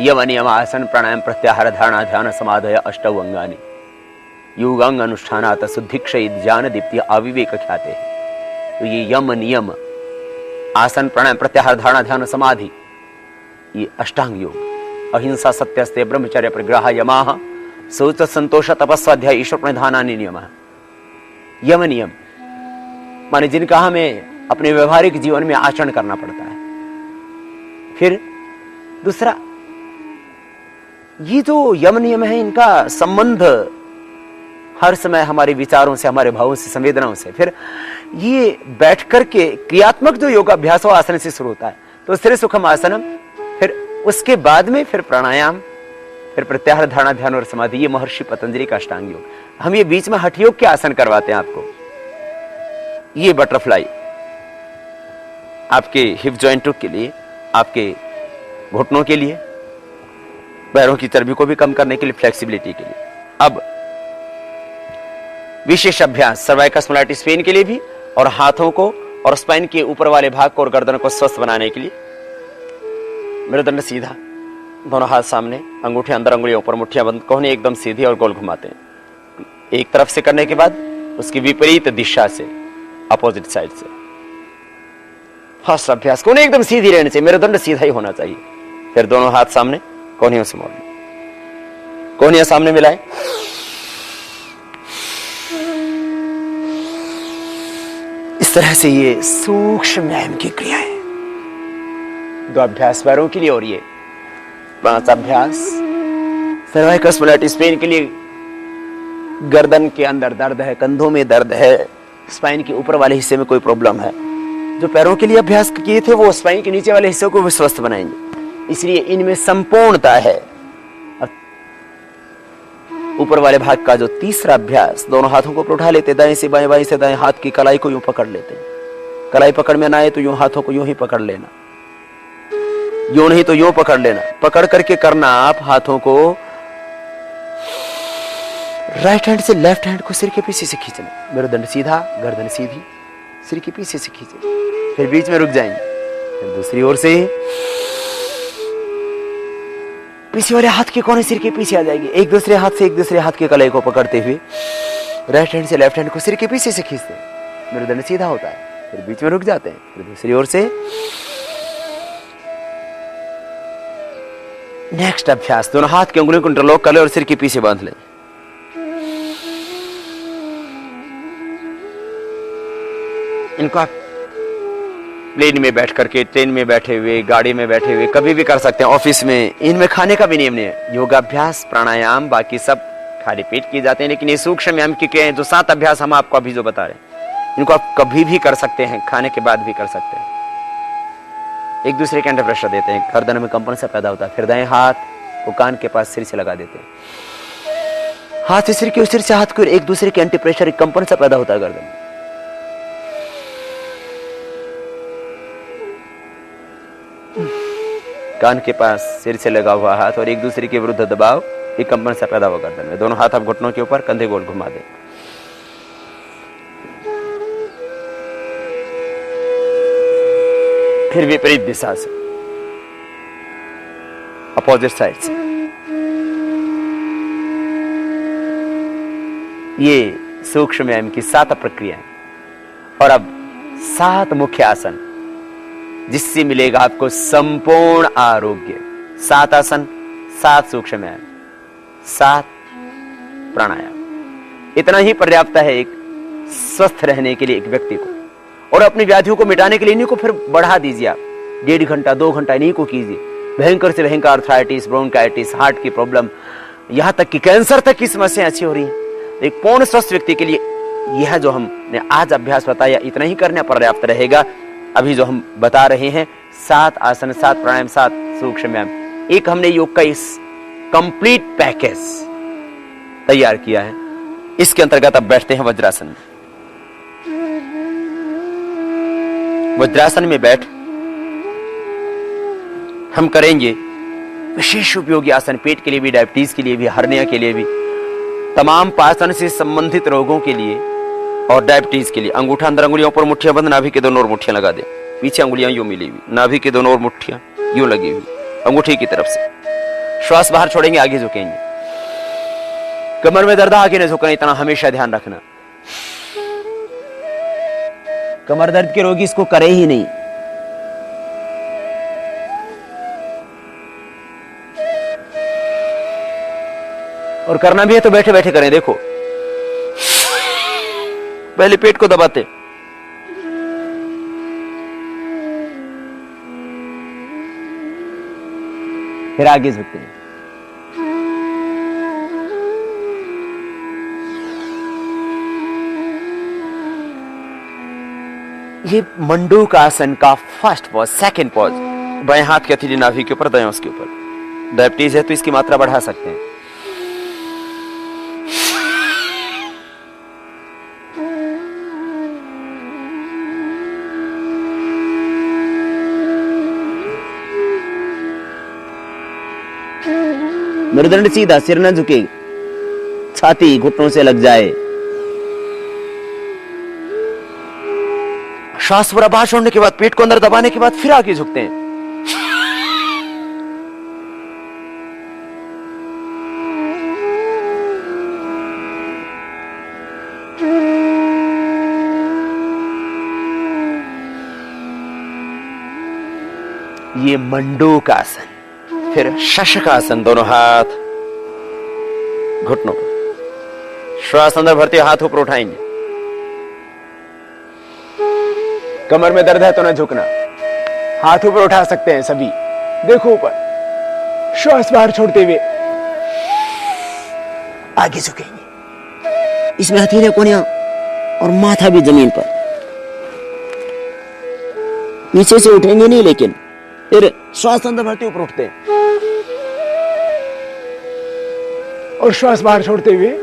यम नियम आसन प्राणायाम प्रत्याहार धारणा ध्यान समाधय अष्टौ अंगानि योगांग अनुष्ठानात् शुद्धिक्षय ज्ञान दीप्ति अविवेक ख्याते। तो ये यम नियम आसन प्राणायाम प्रत्याहार धारणा ध्यान समाधि, ये अष्टांग योग, अहिंसा सत्यस्ते ब्रह्मचर्य परिग्रह यमाः शौच संतोष तपस्वाध्याय ईश्वर प्रणिधानानि नियमः। यम नियम माने जिनका हमें अपने व्यवहारिक जीवन में आचरण करना पड़ता है। फिर दूसरा, ये जो यम नियम है इनका संबंध हर समय हमारे विचारों से, हमारे भावों से, संवेदनाओं से। फिर ये बैठ करके क्रियात्मक जो योगाभ्यास हो आसन से शुरू होता है। तो स्थिर सुखम आसनम, फिर उसके बाद में फिर प्राणायाम, फिर प्रत्याहार धारणा ध्यान और समाधि, ये महर्षि पतंजलि का अष्टांग योग। हम ये बीच में हठ योग के आसन करवाते हैं आपको। ये बटरफ्लाई आपके हिप जॉइंटों के लिए, आपके घुटनों के लिए, पैरों की चर्बी को भी कम करने के लिए, फ्लेक्सिबिलिटी के लिए। अब विशेष अभ्यास सर्वाइकल स्पॉन्डिलाइटिस पेन के लिए भी, और हाथों को और स्पाइन के ऊपर वाले भाग को और गर्दन को स्वस्थ बनाने के लिए। मेरुदंड सीधा, दोनों हाथ सामने, अंगूठे अंदर, अंगुलियां ऊपर, मुट्ठियां बंद, कोहनी एकदम सीधी और गोल घुमाते हैं। एक तरफ से करने के बाद उसकी विपरीत दिशा से, अपोजिट साइड से। फर्स्ट अभ्यास, कोहनी एकदम सीधी रहने से, मेरुदंड सीधा ही होना चाहिए। फिर दोनों हाथ सामने, कोहनियों से मोड़, कोहनियां सामने मिलाएं। इस तरह से ये सूक्ष्म व्यायाम की क्रिया है। दो अभ्यास पैरों के लिए और ये 5 अभ्यास सर्वाइकल स्पॉन्डिलाइटिस पेन के लिए। गर्दन के अंदर दर्द है, कंधों में दर्द है, स्पाइन के ऊपर वाले हिस्से में कोई प्रॉब्लम है, जो पैरों के लिए अभ्यास किए थे वो स्पाइन के नीचे वाले हिस्से को भी स्वस्थ बनाएंगे। इसलिए इनमें संपूर्णता है। ऊपर वाले भाग का जो तीसरा अभ्यास, दोनों हाथों को उठा लेते, दाएं से बाएं, बाएं से दाएं, हाथ की कलाई को यूं पकड़ लेते हैं। कलाई पकड़ में ना आए तो यूं हाथों को यूं ही पकड़ लेना, यूं नहीं तो यूं पकड़ लेना। पकड़ करके करना आप हाथों को राइट हैंड से लेफ्ट हैंड को सिर के पीछे से खींचना, मेरुदंड सीधा, गर्दन सीधी, सिर के पीछे से खींचे, फिर बीच में रुक जाएंगे, फिर दूसरी ओर से पीछे वाले हाथ के कोने सिर के पीछे आ जाएगी। एक दूसरे हाथ से एक दूसरे हाथ के कलाई को पकड़ते हुए राइट हैंड से लेफ्ट हैंड को सिर के पीछे से खींचते हैं, मेरुदंड सीधा होता है, फिर बीच में रुक जाते हैं, फिर दूसरी ओर से। नेक्स्ट अभ्यास, दोनों हाथ की उंगलियों को इंटरलॉक कर ले और सिर के पीछे बांध ले। इनको आप प्लेन में बैठ करके, ट्रेन में बैठे हुए, गाड़ी में बैठे हुए, कभी भी कर सकते हैं, ऑफिस में। इनमें खाने का भी नियम नहीं है। योगाभ्यास, प्राणायाम, बाकी सब खाली पेट किए जाते हैं, लेकिन ये सूक्ष्म व्यायाम की क्रियाएं जो 7 अभ्यास हम आपको अभी जो बता रहे हैं, इनको आप कभी भी कर सकते हैं, खाने के बाद भी कर सकते हैं। एक दूसरे के अंडर प्रेशर देते हैं, गर्दन में कंपन सा पैदा होता है, फिर दाएं हाथ को कान के पास सिर से लगा देते हैं, हाथ से सिर के, सिर से हाथ को, एक दूसरे के एंटी प्रेशर कंपन सा पैदा होता है गर्दन में। कान के पास सिर से लगा हुआ हाथ और एक दूसरे के विरुद्ध दबाव, एक कंपन सा पैदा होगा गर्दन में। दोनों हाथ आप घुटनों के ऊपर, कंधे गोल घुमा दें। फिर विपरीत दिशा से, अपोजिट साइड से। ये सूक्ष्म व्यायाम की 7 प्रक्रियाएं। और अब 7 मुख्य आसन, जिससे मिलेगा आपको संपूर्ण आरोग्य। 7 आसन, 7 सूक्ष्म व्यायाम, 7 प्राणायाम। इतना ही पर्याप्त है एक स्वस्थ रहने के लिए एक व्यक्ति को। और अपनी व्याधियों को मिटाने के लिए इन्हीं को फिर बढ़ा दीजिए आप। 1.5 घंटा 2 घंटा इन्हीं को कीजिए। भयंकर से भयंकर आर्थराइटिस, ब्रोंकाइटिस, हार्ट की प्रॉब्लम, यहां तक कि कैंसर तक की समस्याएं अच्छी हो रही हैं। एक पूर्ण स्वस्थ व्यक्ति के लिए यह जो हमने आज अभ्यास बताया, इतना ही करना पर्याप्त रहेगा। अभी जो हम बता रहे हैं 7 आसन, 7 प्राणायाम, 7 सूक्ष्म व्यायाम, एक हमने योग का इस कंप्लीट पैकेज तैयार किया है। इसके अंतर्गत अब बैठते हैं वज्रासन में। वज्रासन में बैठ हम करेंगे विशेष उपयोगी आसन, पेट के लिए भी, डायबिटीज के लिए भी, हर्निया के लिए भी, तमाम पाचन से संबंधित रोगों के लिए और डायबिटीज के लिए। अंगूठा अंदर, अंगुलियों पर मुट्ठियां बंद, नाभि के दोनों ओर मुट्ठियां लगा दे। पीछे अंगुलियां यूं मिली हुई, नाभि के दोनों ओर मुट्ठियां यूं लगी हुई, अंगूठी की तरफ से। श्वास बाहर छोड़ेंगे, आगे झुकेंगे। कमर में दर्द, आगे न झुकना, इतना हमेशा ध्यान रखना। कमर दर्द के रोगी इसको करे ही नहीं। और करना भी है तो बैठे बैठे करें। देखो, पहले पेट को दबाते, फिर आगे झुकते हैं। ये मंडूक आसन का फर्स्ट पॉज, सेकंड पॉज। बाएं हाथ की हथेली नाभि के ऊपर, दाएं उसके ऊपर। डायबिटीज है तो इसकी मात्रा बढ़ा सकते हैं। मेरुदंड सीधा, सिर न झुके, छाती घुटनों से लग जाए। श्वास पूरा बाहर छोड़ने के बाद, पेट को अंदर दबाने के बाद फिर आगे झुकते हैं। ये मंडूक आसन। फिर शशक आसन, दोनों हाथ घुटनों पर। श्वास अंदर भरते हुए हाथ ऊपर उठाएंगे। कमर में दर्द है तो ना झुकना, हाथ ऊपर उठा सकते हैं सभी। देखो ऊपर, श्वास बाहर छोड़ते हुए आगे झुकेंगे। इसमें हथेलियां, कोहनियां और माथा भी जमीन पर। नीचे से उठेंगे नहीं, लेकिन फिर श्वास अंदर भरते ऊपर उठते हैं और श्वास बाहर छोड़ते हुए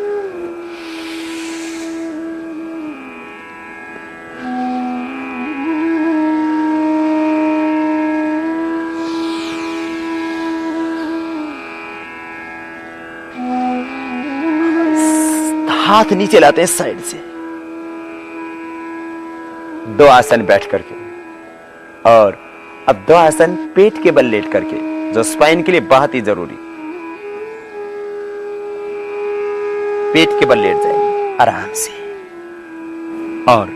हाथ नीचे लाते हैं साइड से। 2 आसन बैठ करके, और अब 2 आसन पेट के बल लेट करके, जो स्पाइन के लिए बहुत ही जरूरी। पेट के बल लेट जाएंगे आराम से। और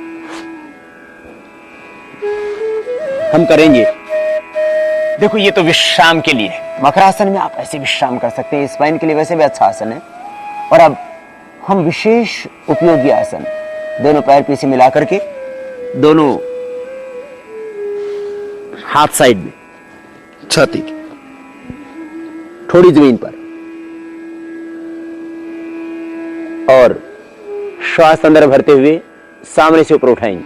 हम करेंगे, देखो ये तो विश्राम के लिए है। मकरासन में आप ऐसे विश्राम कर सकते हैं, स्पाइन के लिए वैसे भी अच्छा आसन है। और अब हम विशेष उपयोगी आसन, दोनों पैर पीछे मिला करके, दोनों हाथ साइड में, छाती की थोड़ी जमीन पर, और श्वास अंदर भरते हुए सामने से ऊपर उठाएंगे।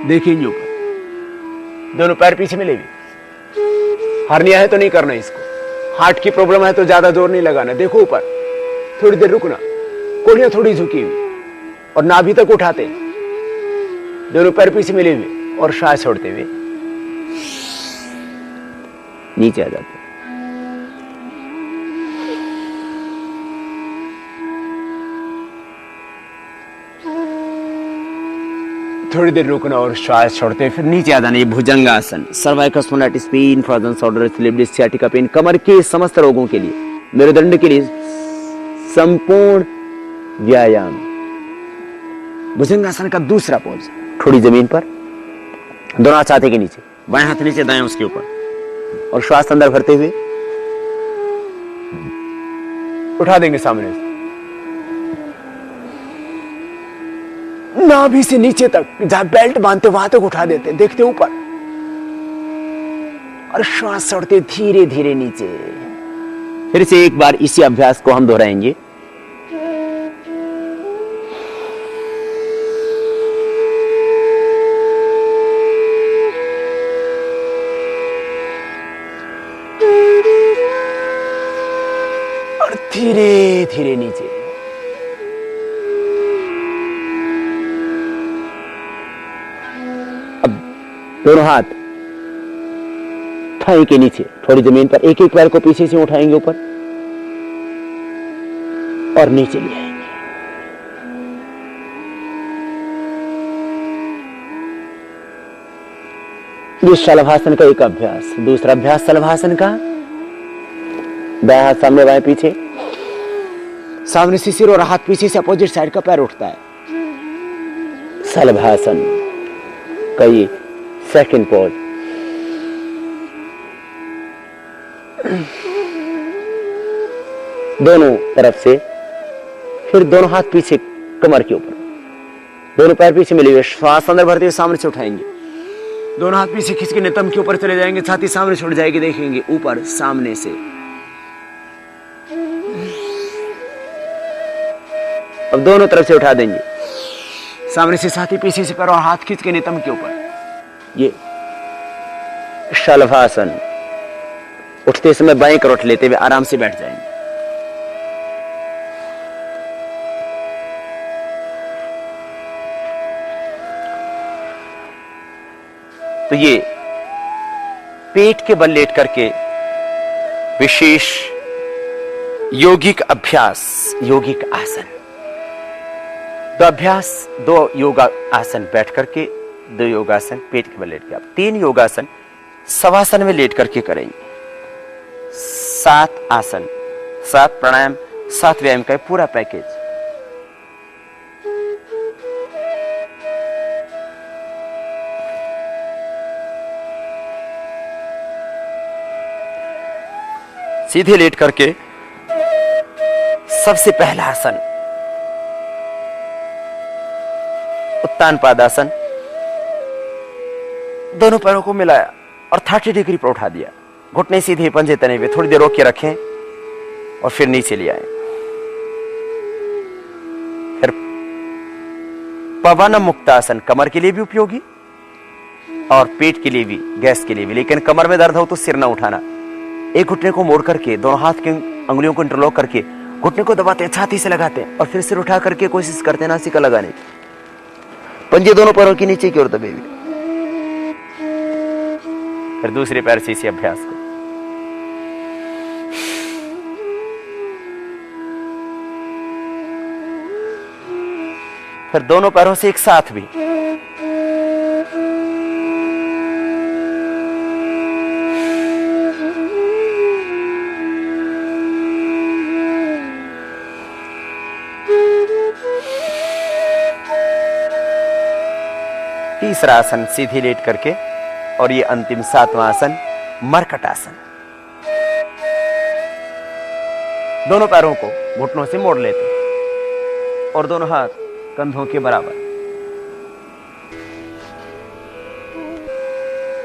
देखिए ऊपर, दोनों पैर पीछे मिले हुए। हर्निया है तो नहीं करना इसको। हार्ट की प्रॉब्लम है तो ज्यादा जोर नहीं लगाना। देखो ऊपर, थोड़ी देर रुकना, कोहनियां थोड़ी झुकी हुई और नाभि तक उठाते हैं। दोनों पैर पीछे मिले हुए और श्वास छोड़ते हुए नीचे आ जाते हैं। थोड़ी देर रुकना और श्वास छोड़ते हैं, फिर नीचे आ जाना। ये bhujangasana, cervical spondylitis pain, frozen shoulder, slip sciatica pain, कमर के समस्त रोगों के लिए, मेरुदंड के लिए संपूर्ण व्यायाम। भुजंगासन का दूसरा पोज, थोड़ी जमीन पर, दोनों हाथ छाती के नीचे, बाएं हाथ नीचे दाएं उसके ऊपर, और श्वास अंदर भरते हुए उठा देंगे सामने से, नाभि से नीचे तक, जहां बेल्ट बांधते वहां तक उठा देते, देखते ऊपर, और श्वास छोड़ते धीरे धीरे नीचे। फिर से एक बार इसी अभ्यास को हम दोहराएंगे। और धीरे धीरे नीचे। दोनों हाथ थाई के नीचे, थोड़ी जमीन पर, एक एक पैर को पीछे से उठाएंगे ऊपर और नीचे ले आएंगे। ये शलभासन का एक अभ्यास। दूसरा अभ्यास शलभासन का, दाएं हाथ सामने बाएं पीछे, सामने से सिर और हाथ पीछे से अपोजिट साइड का पैर उठता है। शलभासन का ये सेकंड पोज। दोनों तरफ से, फिर दोनों हाथ पीछे कमर के ऊपर, दोनों पैर पीछे मिले हुए, श्वास अंदर भरते हुए सामने से उठाएंगे, दोनों हाथ पीछे खींच के नितंब के ऊपर चले जाएंगे, छाती सामने छोड़ जाएगी, देखेंगे ऊपर सामने से। अब दोनों तरफ से उठा देंगे, सामने से छाती पीछे से पैर और हाथ खींच के नितंब के ऊपर। ये शलभासन। उठते समय बाएं करोट लेते हुए आराम से बैठ जाएंगे। तो ये पेट के बल लेट करके विशेष यौगिक अभ्यास, यौगिक आसन। दो अभ्यास, दो योगा आसन बैठ करके, दो योगासन पेट के बल लेट के, आप 3 योगासन शवासन में लेट करके करेंगे। 7 आसन, 7 प्राणायाम, 7 व्यायाम का पूरा पैकेज। सीधे लेट करके सबसे पहला आसन उत्तान पादासन। दोनों पैरों को मिलाया और 30 डिग्री पर उठा दिया, घुटने सीधे, पंजे तने हुए, थोड़ी देर रोक के रखें और फिर नीचे ले आए। फिर पवन मुक्तासन, कमर के लिए भी उपयोगी और पेट के लिए भी, गैस के लिए भी। लेकिन कमर में दर्द हो तो सिर ना उठाना, एक घुटने को मोड़ करके, दोनों हाथ की अंगुलियों को इंटरलॉक करके घुटने को दबाते हैं, छाती से लगाते हैं और फिर सिर उठा करके कोशिश करते हैं नासिका लगाने की। पंजे दोनों पैरों के नीचे की ओर दबे हुए। फिर दूसरे पैर से इसी अभ्यास को। फिर दोनों पैरों से एक साथ भी। तीसरा आसन सीधी लेट करके, और ये अंतिम 7वां आसन मरकट आसन। दोनों पैरों को घुटनों से मोड़ लेते और दोनों हाथ कंधों के बराबर,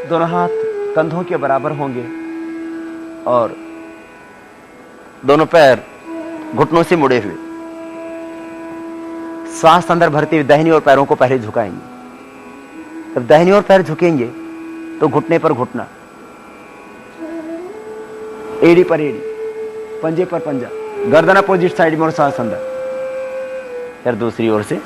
दोनों हाथ कंधों के बराबर होंगे और दोनों पैर घुटनों से मुड़े हुए। श्वास अंदर भरते हुए दाहिनी ओर पैरों को पहले झुकाएंगे। जब दाहिनी ओर पैर झुकेंगे तो घुटने पर घुटना, एड़ी पर एड़ी, पंजे पर पंजा, गर्दन अपोजिट साइड में और सांस अंदर। फिर दूसरी ओर से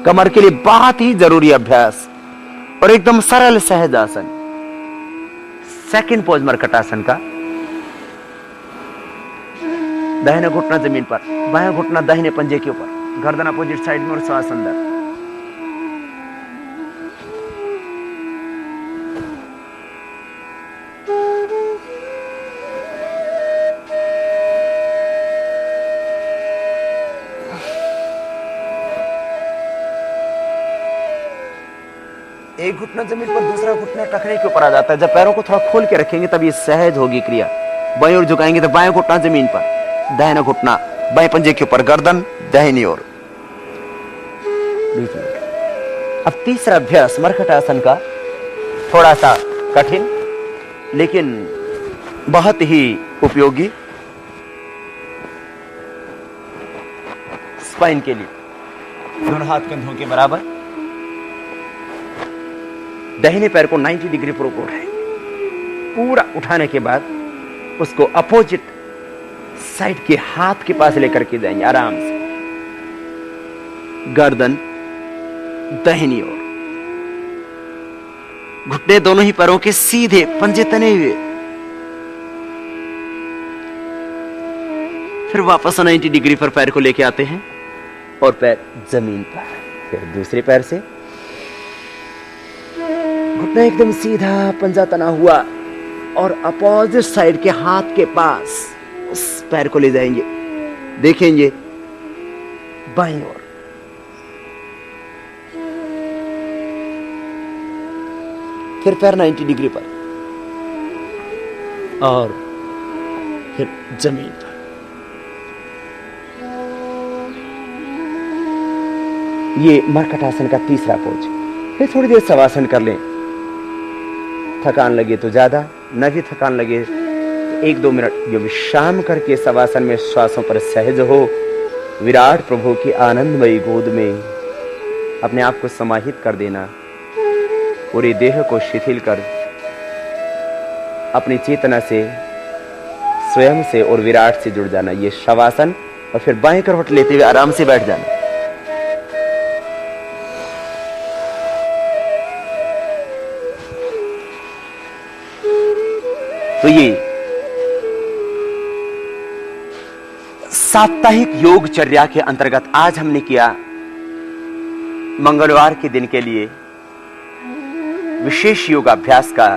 कमर के लिए बहुत ही जरूरी अभ्यास और एकदम सरल सहज आसन। सेकंड पोज मरकटासन का। दाहिना घुटना जमीन पर, बायां घुटना दाहिने पंजे के ऊपर, गर्दन अपोजिट साइड में और श्वास अंदर। एक घुटना जमीन पर, दूसरा घुटना टखने के ऊपर आ जाता है। जब पैरों को थोड़ा खोल के रखेंगे तब ये सहज होगी क्रिया। बाएं ओर झुकाएंगे तो बाएं घुटना जमीन पर, दाहिना घुटना बाएं पंजे के ऊपर, गर्दन दाहिनी ओर। अब तीसरा अभ्यास मरकटासन का, थोड़ा सा कठिन लेकिन बहुत ही उपयोगी स्पाइन के लिए। दोनों हाथ कंधों के बराबर, दाहिने पैर को 90 डिग्री पर ऊपर उठाएंगे। पूरा उठाने के बाद उसको अपोजिट साइड के हाथ के पास लेकर के जाएंगे आराम से। गर्दन दाहिनी ओर, घुटने दोनों ही पैरों के सीधे, पंजे तने हुए। फिर वापस 90 डिग्री पर पैर को लेके आते हैं और पैर जमीन पर। फिर दूसरे पैर से घुटना एकदम सीधा, पंजा तना हुआ और अपोजिट साइड के हाथ के पास उस पैर को ले जाएंगे। देखेंगे बाईं ओर, फिर पैर 90 डिग्री पर और फिर जमीन पर। ये मरकटासन का तीसरा पोज। फिर थोड़ी देर शवासन कर लें। थकान लगे तो ज्यादा, न भी थकान लगे तो 1-2 मिनट जो विश्राम करके शवासन में श्वासों पर सहज हो। विराट प्रभु की आनंदमयी गोद में अपने आप को समाहित कर देना। पूरे देह को शिथिल कर अपनी चेतना से, स्वयं से और विराट से जुड़ जाना। ये शवासन। और फिर बाएं करवट लेते हुए आराम से बैठ जाना। तो ये साप्ताहिक योगचर्या के अंतर्गत आज हमने किया मंगलवार के दिन के लिए विशेष योगाभ्यास का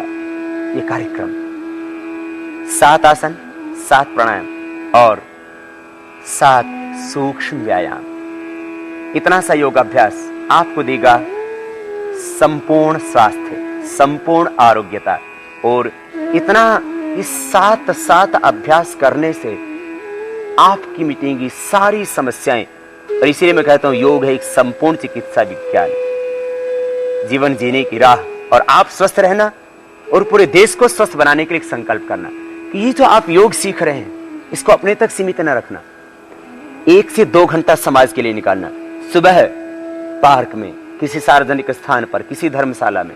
ये कार्यक्रम। 7 आसन, 7 प्राणायाम और 7 सूक्ष्म व्यायाम। इतना सा योगाभ्यास आपको देगा संपूर्ण स्वास्थ्य, संपूर्ण आरोग्यता। और इतना इस 7 अभ्यास करने से आपकी मिटेंगी सारी समस्याएं। और इसीलिए मैं कहता हूं योग है एक संपूर्ण चिकित्सा विज्ञान। जीवन जीने की राह और आप स्वस्थ रहना और पूरे देश को स्वस्थ बनाने के लिए एक संकल्प करना कि ये जो आप योग सीख रहे हैं इसको अपने तक सीमित न रखना। 1 से 2 घंटा समाज के लिए निकालना। सुबह पार्क में, किसी सार्वजनिक स्थान पर, किसी धर्मशाला में,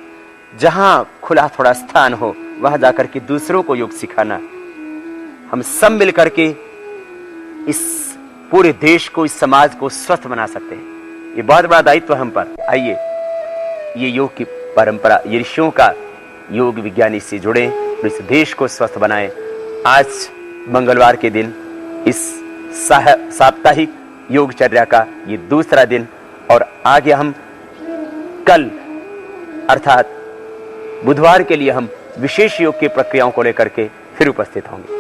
जहां खुला थोड़ा स्थान हो वहां जाकर के दूसरों को योग सिखाना। हम सब मिलकर के इस पूरे देश को, इस समाज को स्वस्थ बना सकते हैं। ये बहुत बड़ा दायित्व है हम पर। आइए ये योग की परंपरा, ये ऋषियों का योग विज्ञान, इससे जुड़े और इस देश को स्वस्थ बनाएं। आज मंगलवार के दिन इस साप्ताहिक योगचर्या का ये दूसरा दिन और आगे हम कल अर्थात बुधवार के लिए हम विशेष योग की प्रक्रियाओं को लेकर के फिर उपस्थित होंगे।